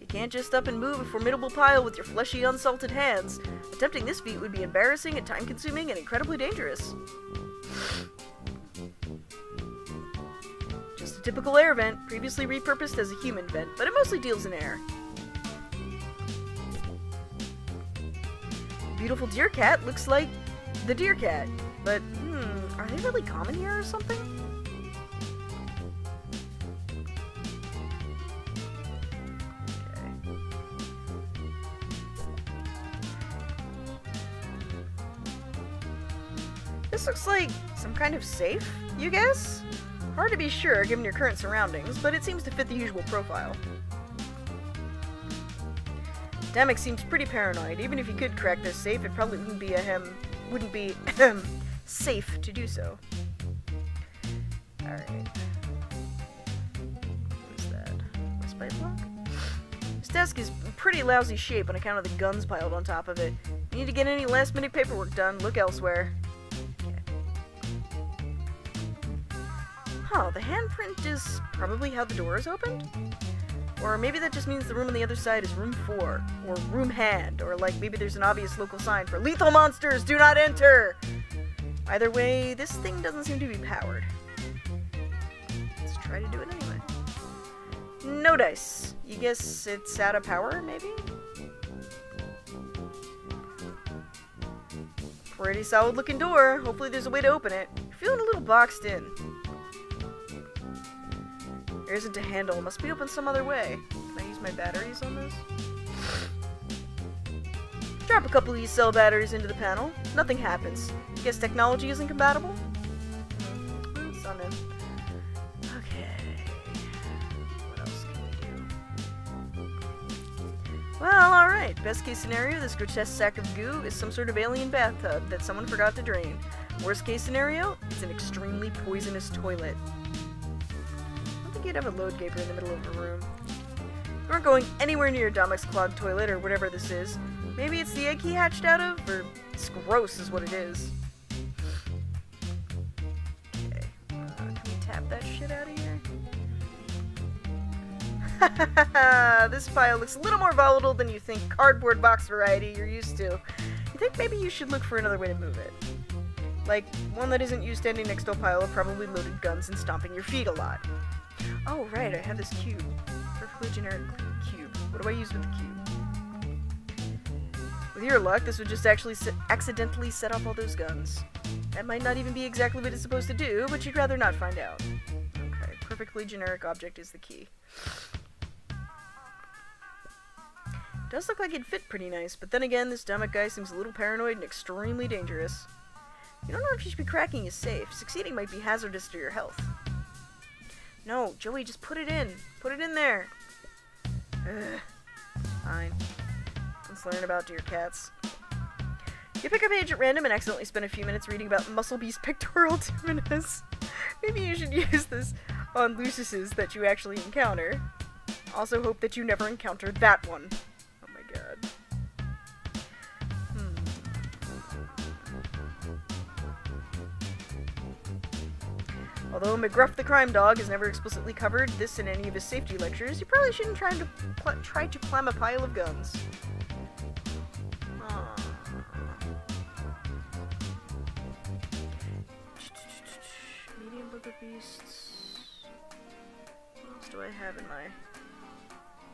You can't just up and move a formidable pile with your fleshy, unsalted hands. Attempting this feat would be embarrassing and time-consuming and incredibly dangerous. Just a typical air vent, previously repurposed as a human vent, but it mostly deals in air. Beautiful deer cat looks like the deer cat, but are they really common here or something? Okay. This looks like some kind of safe, you guess? Hard to be sure given your current surroundings, but it seems to fit the usual profile. Damek seems pretty paranoid. Even if he could crack this safe, it probably wouldn't be safe to do so. Alright. What is that? Respite block? This desk is in pretty lousy shape on account of the guns piled on top of it. If you need to get any last minute paperwork done, look elsewhere. Huh, the handprint is probably how the door is opened? Or maybe that just means the room on the other side is room 4, or room hand, or like maybe there's an obvious local sign for lethal monsters do not enter! Either way, this thing doesn't seem to be powered. Let's try to do it anyway. No dice. You guess it's out of power, maybe? Pretty solid looking door. Hopefully there's a way to open it. You're feeling a little boxed in. There isn't a handle. It must be opened some other way. Can I use my batteries on this? Drop a couple of these cell batteries into the panel. Nothing happens. Guess technology isn't compatible? It's on in. Okay. What else can we do? Well, alright. Best case scenario, this grotesque sack of goo is some sort of alien bathtub that someone forgot to drain. Worst case scenario, it's an extremely poisonous toilet. You'd have a load gaper in the middle of a room. You aren't going anywhere near Damek's clogged toilet or whatever this is. Maybe it's the egg he hatched out of, or it's gross is what it is. Okay, can we tap that shit out of here? This pile looks a little more volatile than you think cardboard box variety you're used to. You think maybe you should look for another way to move it. Like, one that isn't you standing next to a pile of probably loaded guns and stomping your feet a lot. Oh, right, I have this cube. Perfectly generic cube. What do I use with the cube? With your luck, this would just actually accidentally set off all those guns. That might not even be exactly what it's supposed to do, but you'd rather not find out. Okay, perfectly generic object is the key. Does look like it'd fit pretty nice, but then again, this Damek guy seems a little paranoid and extremely dangerous. You don't know if you should be cracking his safe. Succeeding might be hazardous to your health. No, Joey, just put it in. Put it in there. Ugh. Fine. Let's learn about deer cats. You pick a page at random and accidentally spend a few minutes reading about Muscle Beast pectoral tuminous. Maybe you should use this on Lucius's that you actually encounter. Also hope that you never encountered that one. Oh my god. Although McGruff the crime dog is never explicitly covered this in any of his safety lectures, you probably shouldn't try to climb a pile of guns. Medium book of beasts. What else do I have in my...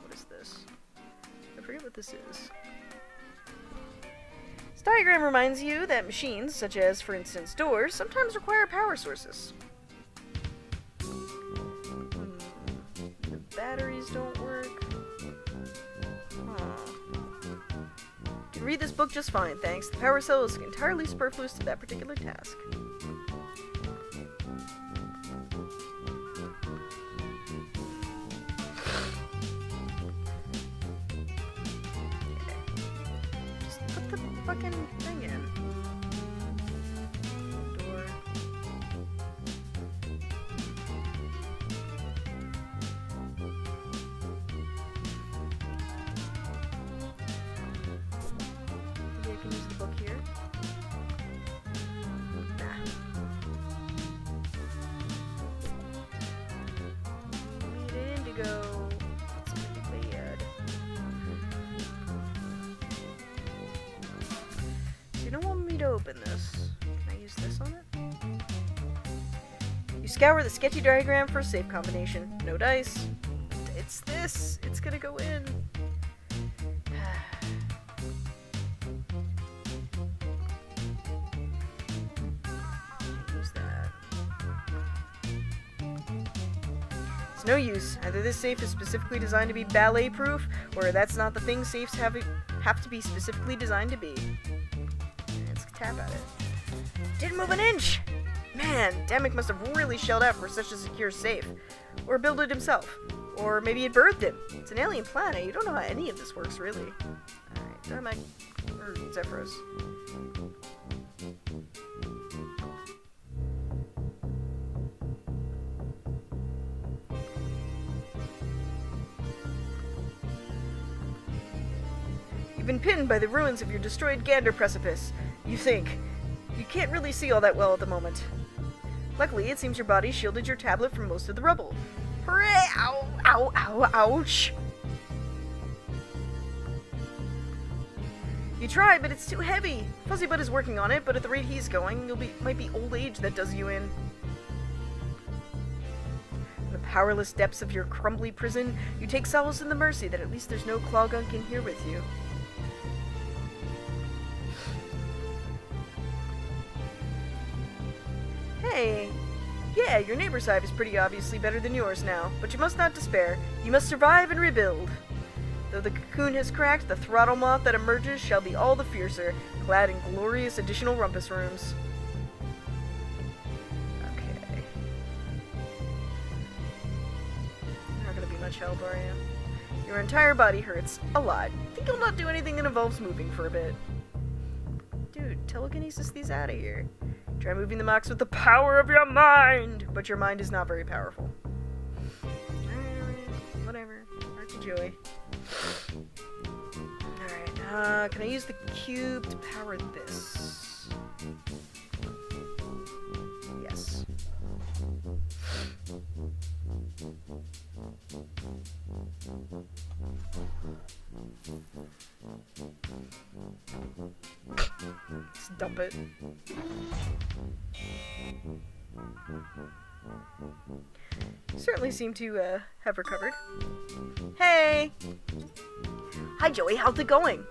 What is this? I forget what this is. This diagram reminds you that machines, such as, for instance, doors, sometimes require power sources. The batteries don't work. You can read this book just fine, thanks. The power cell is entirely superfluous to that particular task. Fucking thing in. Door. Maybe I can use the book here. Nah. Need indigo. That's pretty bad. You don't want me to open this. Can I use this on it? You scour the sketchy diagram for a safe combination. No dice. It's this. It's gonna go in. Use that. It's no use. Either this safe is specifically designed to be ballet-proof, or that's not the thing safes have to be specifically designed to be. Tap at it. Didn't move an inch! Man, Damek must have really shelled out for such a secure safe. Or built it himself. Or maybe it birthed him. It's an alien planet. You don't know how any of this works, really. Alright, Damek. Or Zephyros. You've been pinned by the ruins of your destroyed Gander precipice. You think. You can't really see all that well at the moment. Luckily, it seems your body shielded your tablet from most of the rubble. Hooray! Ow! Ow! Ow! Ouch! You tried, but it's too heavy. Fuzzybud is working on it, but at the rate he's going, might be old age that does you in. In the powerless depths of your crumbly prison, you take solace in the mercy that at least there's no Clawgunk in here with you. Hey, yeah, your neighbor's hive is pretty obviously better than yours now, but you must not despair. You must survive and rebuild. Though the cocoon has cracked, the throttle moth that emerges shall be all the fiercer, clad in glorious additional rumpus rooms. Okay. You're not gonna be much help, are you? Your entire body hurts. A lot. Think you'll not do anything that involves moving for a bit. Dude, telekinesis these out of here. Try moving the Mox with the power of your mind! But your mind is not very powerful. Alright, whatever. Mark your joy. Alright, can I use the cube to power this? Yes. Let's dump it. Certainly seem to have recovered. Hey! Hi Joey, how's it going?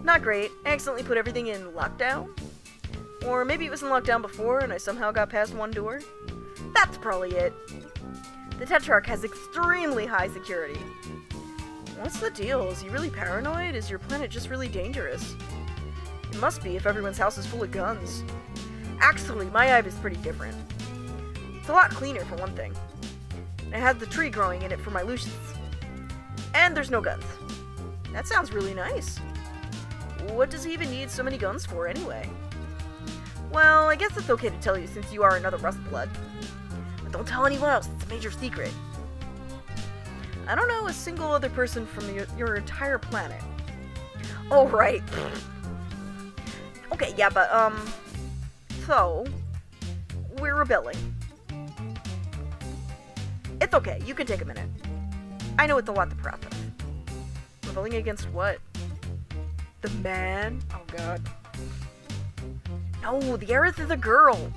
Not great. I accidentally put everything in lockdown? Or maybe it was in lockdown before and I somehow got past one door? That's probably it. The Tetrarch has extremely high security. What's the deal? Is he really paranoid? Is your planet just really dangerous? It must be if everyone's house is full of guns. Actually, my hive is pretty different. It's a lot cleaner for one thing. And it has the tree growing in it for my Lucians. And there's no guns. That sounds really nice. What does he even need so many guns for anyway? Well, I guess it's okay to tell you since you are another Rustblood. But don't tell anyone else, it's a major secret. I don't know a single other person from your entire planet. Oh, right. Okay, yeah, but, so, we're rebelling. It's okay, you can take a minute. I know it's a lot to process. Rebelling against what? The man? Oh, God. No, the Aerith is a girl.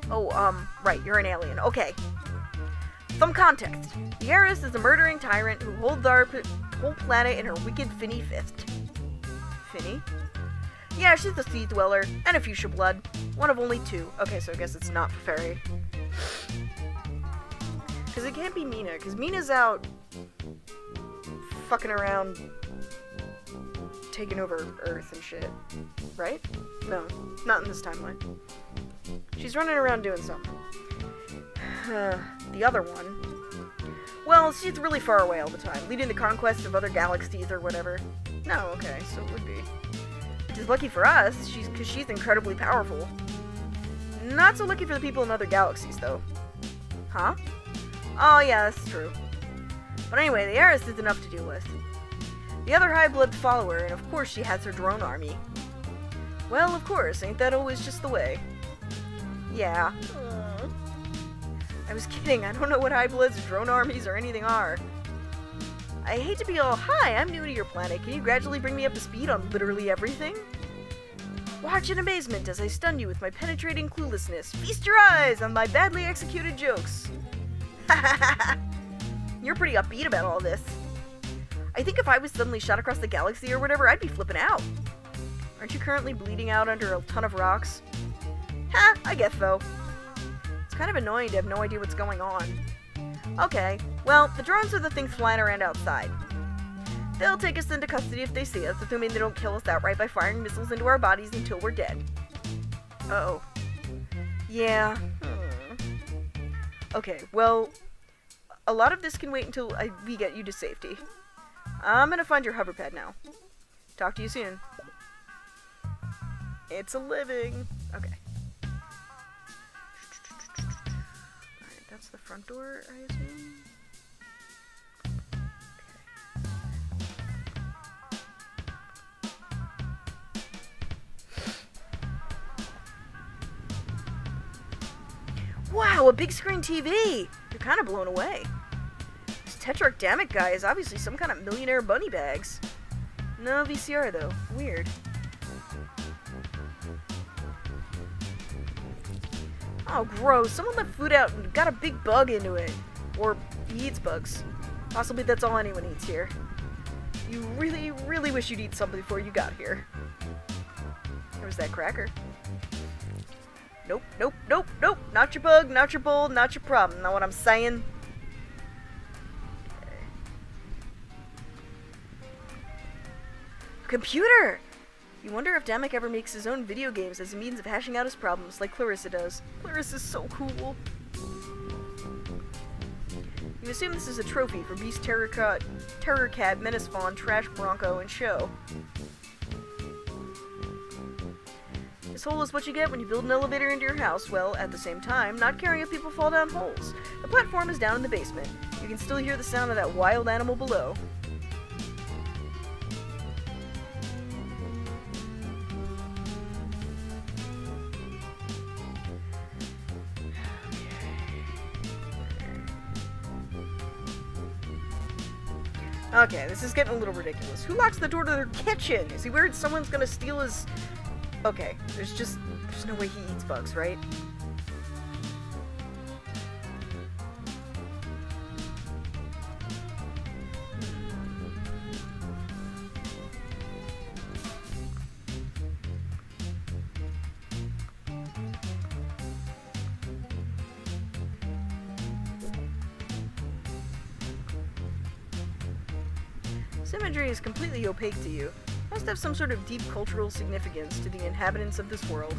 Oh, right, you're an alien. Okay. Some context. The Heiress is a murdering tyrant who holds our whole planet in her wicked Finny fist. Finny? Yeah, she's the sea dweller and a fuchsia blood. One of only two. Okay, so I guess it's not fairy. Because it can't be Mina, because Mina's out fucking around taking over Earth and shit. Right? No, not in this timeline. She's running around doing something. The other one. Well, she's really far away all the time, leading the conquest of other galaxies or whatever. No, okay, so it would be. Which is lucky for us, because she's incredibly powerful. Not so lucky for the people in other galaxies, though. Huh? Oh, yeah, that's true. But anyway, the Heiress is enough to deal with. The other high-blood follow her, and of course she has her drone army. Well, of course, ain't that always just the way? Yeah. I was kidding, I don't know what high-bloods, drone armies, or anything are. I hate to be all, hi, I'm new to your planet, can you gradually bring me up to speed on literally everything? Watch in amazement as I stun you with my penetrating cluelessness. Feast your eyes on my badly executed jokes. You're pretty upbeat about all this. I think if I was suddenly shot across the galaxy or whatever, I'd be flipping out. Aren't you currently bleeding out under a ton of rocks? Ha, I guess so. It's kind of annoying to have no idea what's going on. Okay, well, the drones are the things flying around outside. They'll take us into custody if they see us, assuming they don't kill us outright by firing missiles into our bodies until we're dead. Uh-oh. Yeah. Okay, well, a lot of this can wait until we get you to safety. I'm gonna find your hoverpad now. Talk to you soon. It's a living. Okay. Alright, that's the front door, I assume. Wow, a big screen TV! You're kind of blown away. This Tetrarchidamic guy is obviously some kind of millionaire bunny bags. No VCR though. Weird. Oh, gross. Someone left food out and got a big bug into it. Or he eats bugs. Possibly that's all anyone eats here. You really, really wish you'd eat something before you got here. There was that cracker. Nope, nope, nope, nope. Not your bug, not your bowl, not your problem. Know what I'm saying? Okay. Computer! You wonder if Damek ever makes his own video games as a means of hashing out his problems, like Clarissa does. Clarissa's so cool. You assume this is a trophy for Beast, Terror Cat, Menace Fawn, Trash Bronco, and Show. This hole is what you get when you build an elevator into your house, while, at the same time, not caring if people fall down holes. The platform is down in the basement. You can still hear the sound of that wild animal below. Okay, this is getting a little ridiculous. Who locks the door to their kitchen? Is he worried someone's gonna steal his... Okay, there's no way he eats bugs, right? This imagery is completely opaque to you. Must have some sort of deep cultural significance to the inhabitants of this world.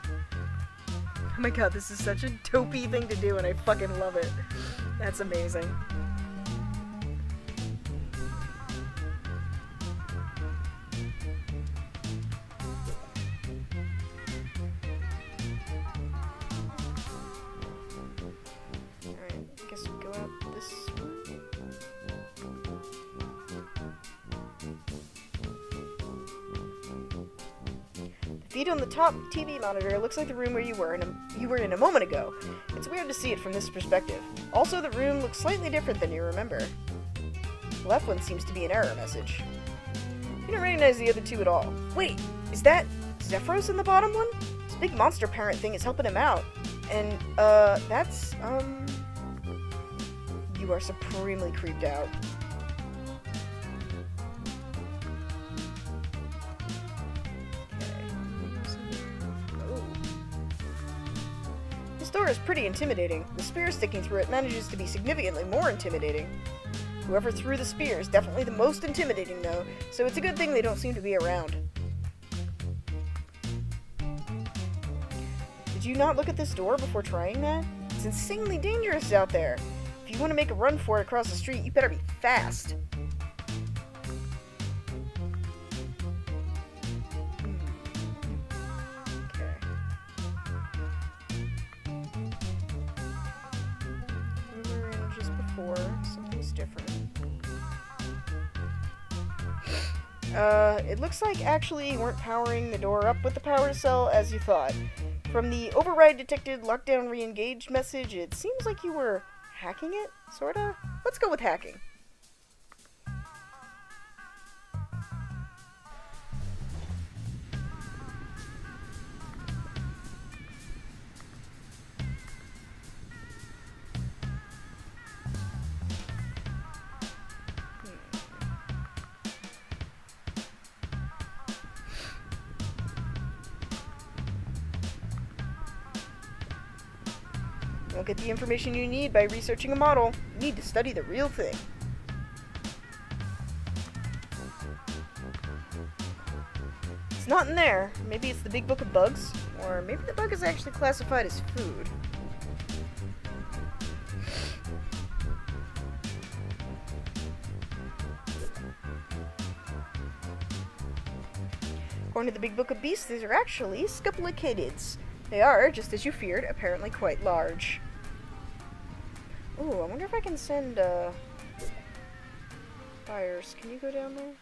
Oh my god, this is such a dopey thing to do and I fucking love it. That's amazing. Alright, I guess we go out this way. The feed on the top TV monitor looks like the room where you were in a moment ago. It's weird to see it from this perspective. Also, the room looks slightly different than you remember. The left one seems to be an error message. You don't recognize the other two at all. Wait, is that Zephyros in the bottom one? This big monster parent thing is helping him out. And, that's, You are supremely creeped out. This door is pretty intimidating. The spear sticking through it manages to be significantly more intimidating. Whoever threw the spear is definitely the most intimidating, though, so it's a good thing they don't seem to be around. Did you not look at this door before trying that? It's insanely dangerous out there. If you want to make a run for it across the street, you better be fast. Something's different. It looks like actually you weren't powering the door up with the power cell as you thought. From the override detected lockdown re-engaged message, it seems like you were hacking it, sorta? Let's go with hacking. You'll get the information you need by researching a model. You need to study the real thing. It's not in there. Maybe it's the big book of bugs, or maybe the bug is actually classified as food. According to the big book of beasts, these are actually scuppulocadids. They are, just as you feared, apparently quite large. Ooh, I wonder if I can send, Fires. Can you go down there?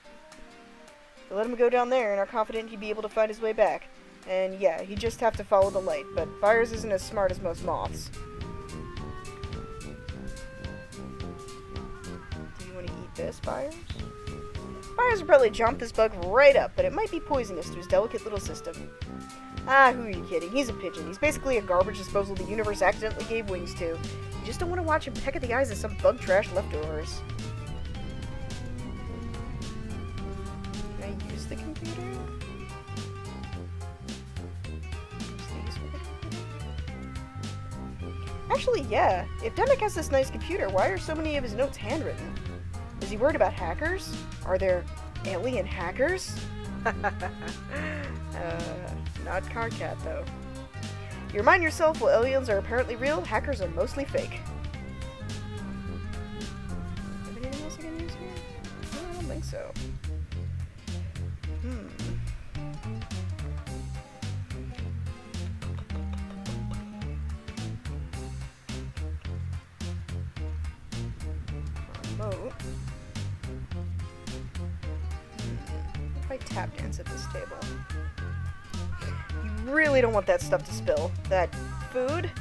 We'll let him go down there and are confident he'd be able to find his way back. And yeah, he'd just have to follow the light, but Fires isn't as smart as most moths. Do you want to eat this, Fires? Fires would probably jump this bug right up, but it might be poisonous to his delicate little system. Ah, who are you kidding? He's a pigeon. He's basically a garbage disposal the universe accidentally gave wings to. You just don't want to watch him peck at the eyes of some bug trash leftovers. Can I use the computer? Actually, yeah. If Demek has this nice computer, why are so many of his notes handwritten? Is he worried about hackers? Are there alien hackers? Not Carcat, though. You remind yourself, while aliens are apparently real, hackers are mostly fake. Anything else I can use here? No, I don't think so. Remote. If I tap dance at this table. You really don't want that stuff to spill. That food?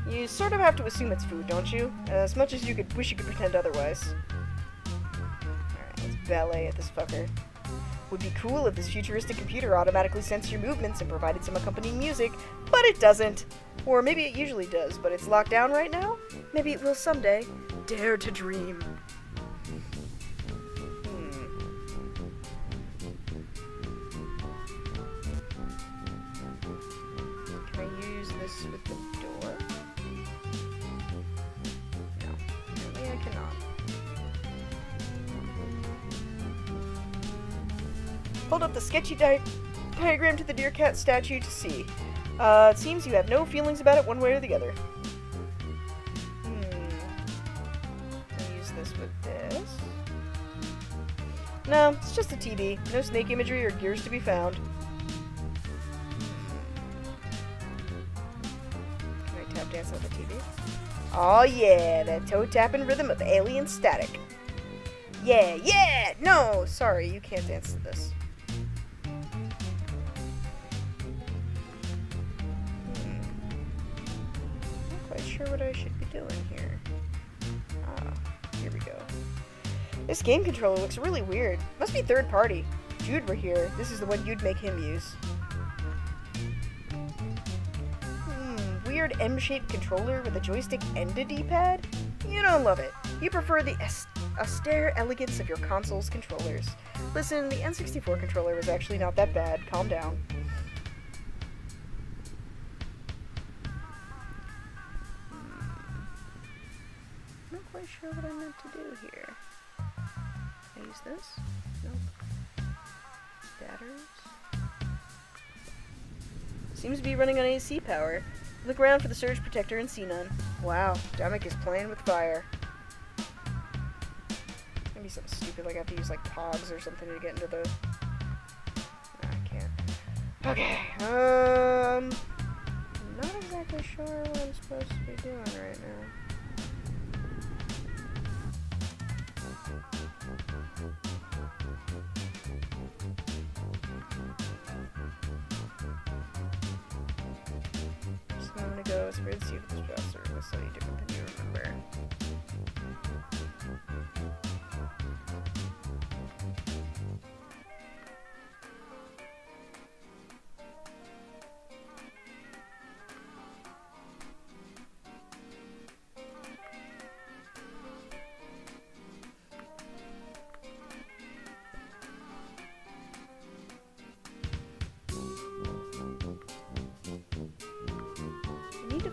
You sort of have to assume it's food, don't you? As much as you could wish you could pretend otherwise. Alright, let's ballet at this fucker. Would be cool if this futuristic computer automatically sensed your movements and provided some accompanying music, but it doesn't. Or maybe it usually does, but it's locked down right now? Maybe it will someday. Dare to dream. With the door? No, apparently I cannot. Hold up the sketchy diagram to the deer cat statue to see. It seems you have no feelings about it one way or the other. I'll use this with this. No, it's just a TV. No snake imagery or gears to be found. Dance on the TV. Oh yeah, that toe tapping rhythm of alien static. Yeah, yeah! No! Sorry, you can't dance to this. Not quite sure what I should be doing here. Ah, here we go. This game controller looks really weird. Must be third party. If Jude were here, this is the one you'd make him use. Weird M-shaped controller with a joystick and a D-pad? You don't love it. You prefer the austere elegance of your console's controllers. Listen, the N64 controller was actually not that bad. Calm down. Not quite sure what I meant to do here. Can I use this? Nope. Batteries? Seems to be running on AC power. Look around for the surge protector and see none. Wow, Damek is playing with fire. Maybe something stupid like I have to use like pogs or something to get into the... No, I can't. Okay, not exactly sure what I'm supposed to be doing right now. So I'm gonna go spread see if this browser was slightly different than you remember.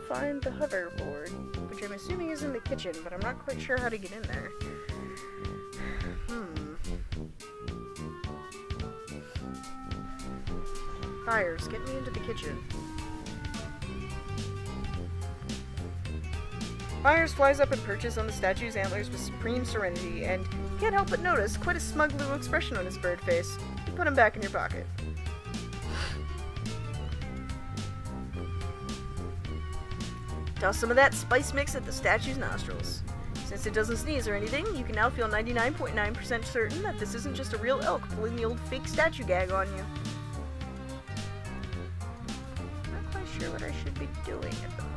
Find the hoverboard, which I'm assuming is in the kitchen, but I'm not quite sure how to get in there. Fires, get me into the kitchen. Fires flies up and perches on the statue's antlers with supreme serenity, and can't help but notice quite a smug little expression on his bird face. You put him back in your pocket. Toss some of that spice mix at the statue's nostrils. Since it doesn't sneeze or anything, you can now feel 99.9% certain that this isn't just a real elk pulling the old fake statue gag on you. Not quite sure what I should be doing at the moment.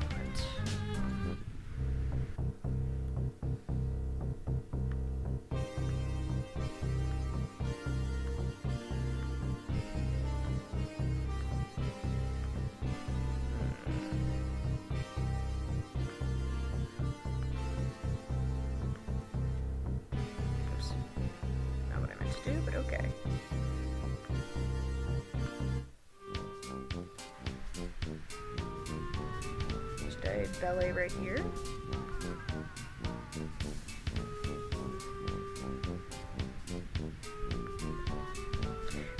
But okay. Just a ballet right here.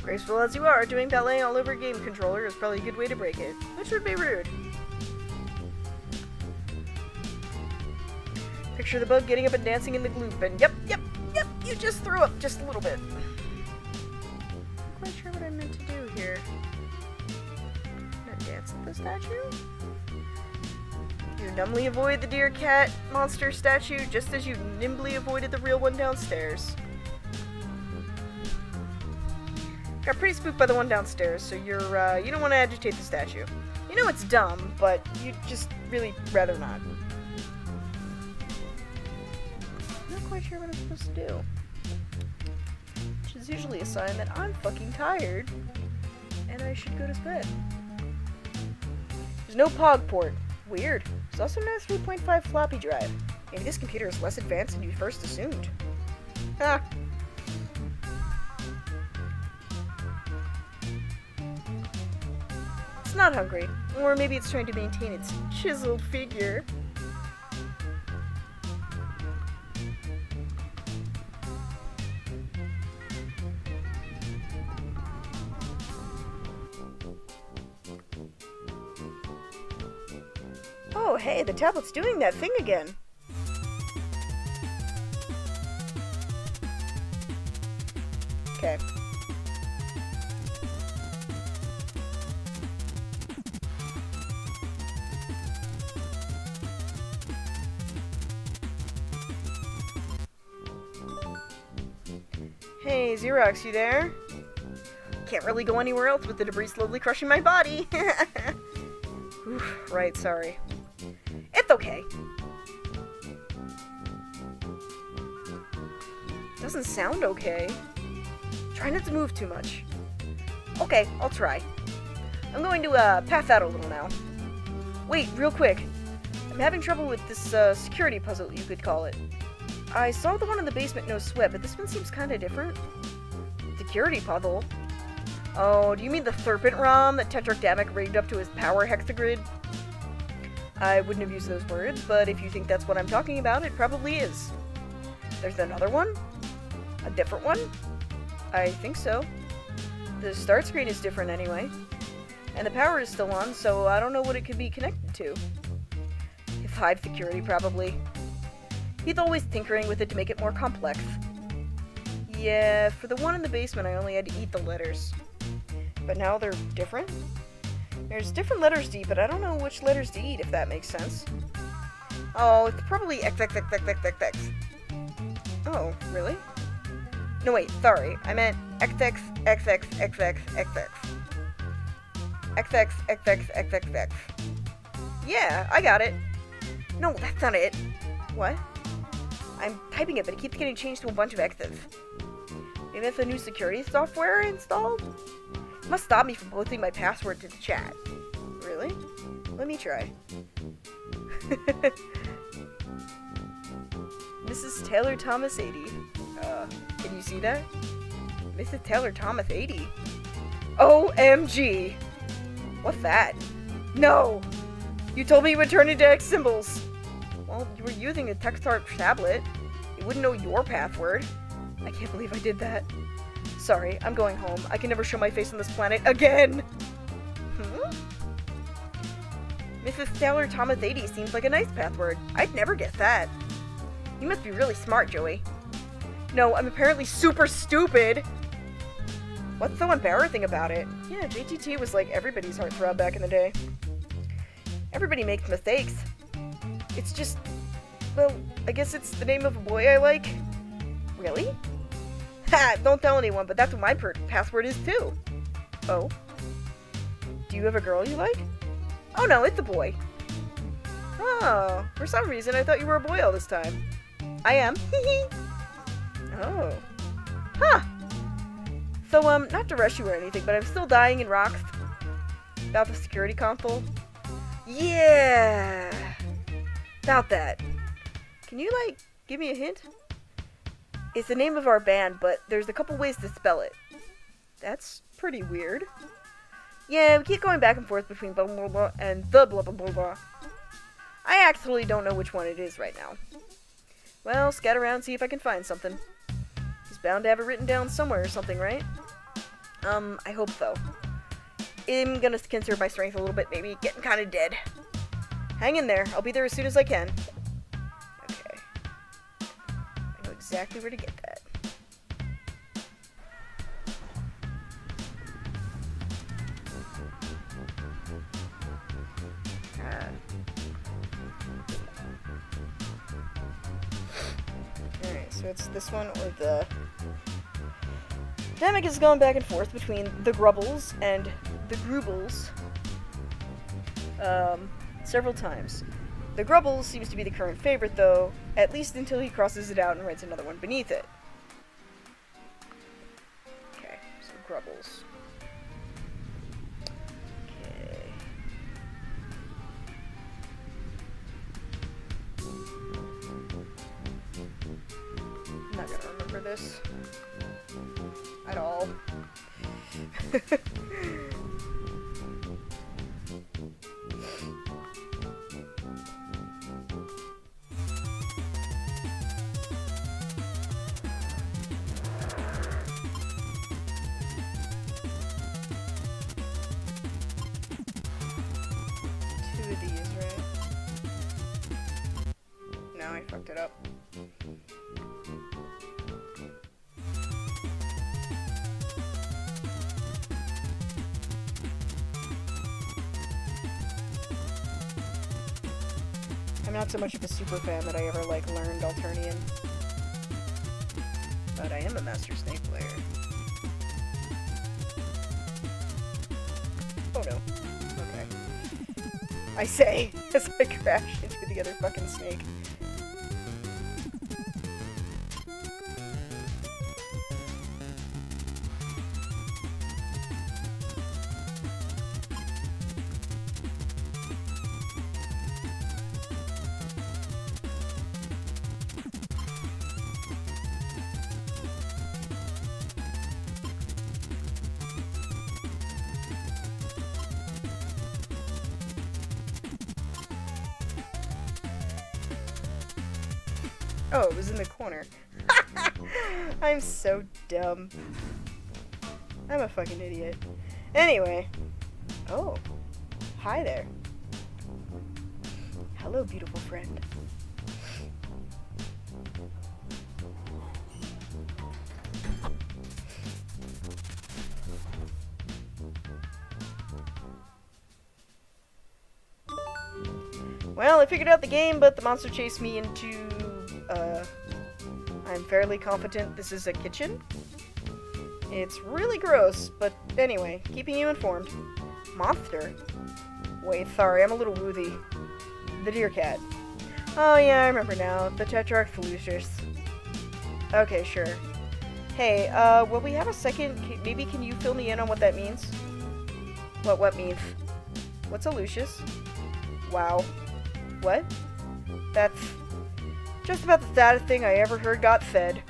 Graceful as you are, doing ballet all over a game controller is probably a good way to break it, which would be rude. Picture the bug getting up and dancing in the gloop, and yep, you just threw up just a little bit. Not quite sure what I meant to do here. Not dance at the statue? You numbly avoid the deer cat monster statue just as you nimbly avoided the real one downstairs. Got pretty spooked by the one downstairs, so you don't want to agitate the statue. You know it's dumb, but you'd just really rather not. Not quite sure what I'm supposed to do. Which is usually a sign that I'm fucking tired, and I should go to bed. There's no POG port. Weird. There's also no 3.5 floppy drive. Maybe this computer is less advanced than you first assumed. Ha! It's not hungry. Or maybe it's trying to maintain its chiseled figure. Oh, hey, the tablet's doing that thing again. Okay. Hey, Xerox, you there? Can't really go anywhere else with the debris slowly crushing my body. Oof, right, sorry. It's okay. Doesn't sound okay. Try not to move too much. Okay, I'll try. I'm going to path out a little now. Wait, real quick. I'm having trouble with this security puzzle, you could call it. I saw the one in the basement, no sweat, but this one seems kind of different. Security puzzle? Oh, do you mean the Serpent ROM that Tetradamic rigged up to his power hexagrid? I wouldn't have used those words, but if you think that's what I'm talking about, it probably is. There's another one? A different one? I think so. The start screen is different anyway. And the power is still on, so I don't know what it could be connected to. Hive security, probably. He's always tinkering with it to make it more complex. Yeah, for the one in the basement I only had to eat the letters. But now they're different? There's different letters to eat, but I don't know which letters to eat, if that makes sense. Oh, it's probably XXXXXXX. Oh, really? No, wait, sorry. I meant XXXXXXXX. XXXXXXX. Yeah, I got it. No, that's not it. What? I'm typing it, but it keeps getting changed to a bunch of X's. Maybe that's a new security software installed? It must stop me from posting my password to the chat. Really? Let me try. Mrs. Taylor Thomas 80. Can you see that? Mrs. Taylor Thomas 80. OMG! What's that? No! You told me you would turn into X symbols. Well, you were using a Textart tablet. It wouldn't know your password. I can't believe I did that. Sorry, I'm going home. I can never show my face on this planet again! Mrs. Taylor Thomas 80 seems like a nice password. I'd never guess that. You must be really smart, Joey. No, I'm apparently super stupid! What's so embarrassing about it? Yeah, JTT was like everybody's heartthrob back in the day. Everybody makes mistakes. It's just... well, I guess it's the name of a boy I like. Really? Ha! Don't tell anyone, but that's what my password is too. Oh? Do you have a girl you like? Oh no, it's a boy. Oh, for some reason I thought you were a boy all this time. I am. Oh. Huh. So, not to rush you or anything, but I'm still dying in rocks about the security console. Yeah! About that. Can you, like, give me a hint? It's the name of our band, but there's a couple ways to spell it. That's pretty weird. Yeah, we keep going back and forth between blah blah blah and the blah blah blah blah. I actually don't know which one it is right now. Well, scout around, see if I can find something. He's bound to have it written down somewhere or something, right? I hope so. I'm gonna conserve my strength a little bit, maybe getting kinda dead. Hang in there, I'll be there as soon as I can. Okay. I know exactly where to get that. Alright, so it's this one or the... Demic is going back and forth between the Grubbles and the Grubbles several times. The Grubbles seems to be the current favorite, though, at least until he crosses it out and writes another one beneath it. Okay, so Grubbles. Okay. I'm not gonna remember this at all. Two of these, right? No, I fucked it up. I'm not so much of a super fan that I ever, like, learned Alternian. But I am a Master Snake player. Oh no. Okay. I say, as I crash into the other fucking snake. Oh, it was in the corner. I'm so dumb. I'm a fucking idiot. Anyway. Oh. Hi there. Hello, beautiful friend. Well, I figured out the game, but the monster chased me into, I'm fairly confident this is a kitchen. It's really gross, but anyway, keeping you informed. Monster? Wait, sorry, I'm a little woozy. The deer cat. Oh yeah, I remember now. The Tetrarch Lucius. Okay, sure. Hey, will we have a second? Maybe can you fill me in on what that means? What means? What's a Lucius? Wow. What? That's just about the saddest thing I ever heard got said.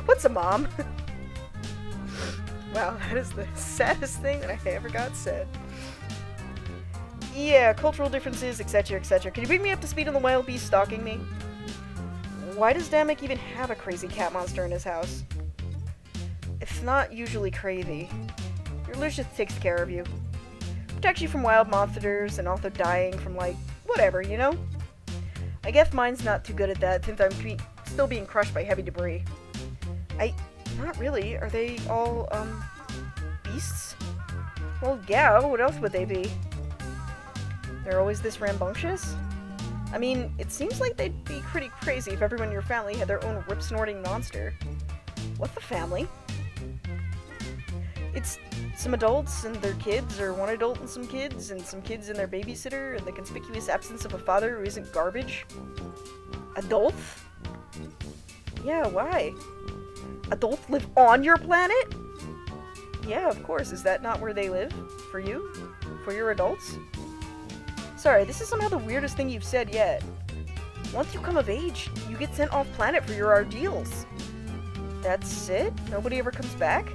What's a mom? Wow, that is the saddest thing that I ever got said. Yeah, cultural differences, etc., etc. Can you bring me up to speed on the wild beast stalking me? Why does Damek even have a crazy cat monster in his house? It's not usually crazy. Your Lucius takes care of you. Protects you from wild monsters and also dying from, like, whatever, you know? I guess mine's not too good at that since I'm still being crushed by heavy debris. Not really. Are they all, beasts? Well, yeah, what else would they be? They're always this rambunctious? I mean, it seems like they'd be pretty crazy if everyone in your family had their own rip-snorting monster. What's a family? It's some adults and their kids, or one adult and some kids and their babysitter, and the conspicuous absence of a father who isn't garbage. Adults? Yeah, why? Adults live on your planet? Yeah, of course. Is that not where they live? For you? For your adults? Sorry, this is somehow the weirdest thing you've said yet. Once you come of age, you get sent off planet for your ordeals. That's it? Nobody ever comes back?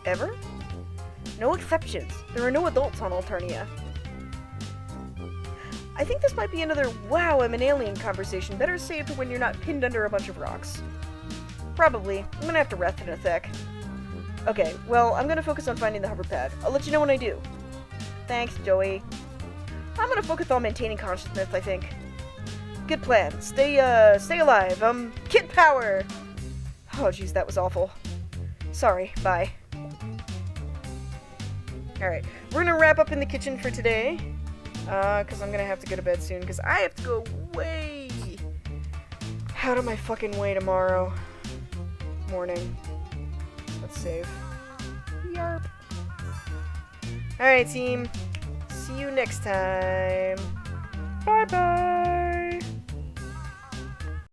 Ever? No exceptions. There are no adults on Alternia. I think this might be another wow, I'm an alien conversation. Better save for when you're not pinned under a bunch of rocks. Probably. I'm gonna have to rest in a sec. Okay, well, I'm gonna focus on finding the hover pad. I'll let you know when I do. Thanks, Joey. I'm gonna focus on maintaining consciousness, I think. Good plan. Stay alive. Kid power! Oh, jeez, that was awful. Sorry, bye. Alright, we're gonna wrap up in the kitchen for today. Because I'm gonna have to go to bed soon, because I have to go way out of my fucking way tomorrow morning. Let's save. Yarp. Alright, team. See you next time. Bye-bye.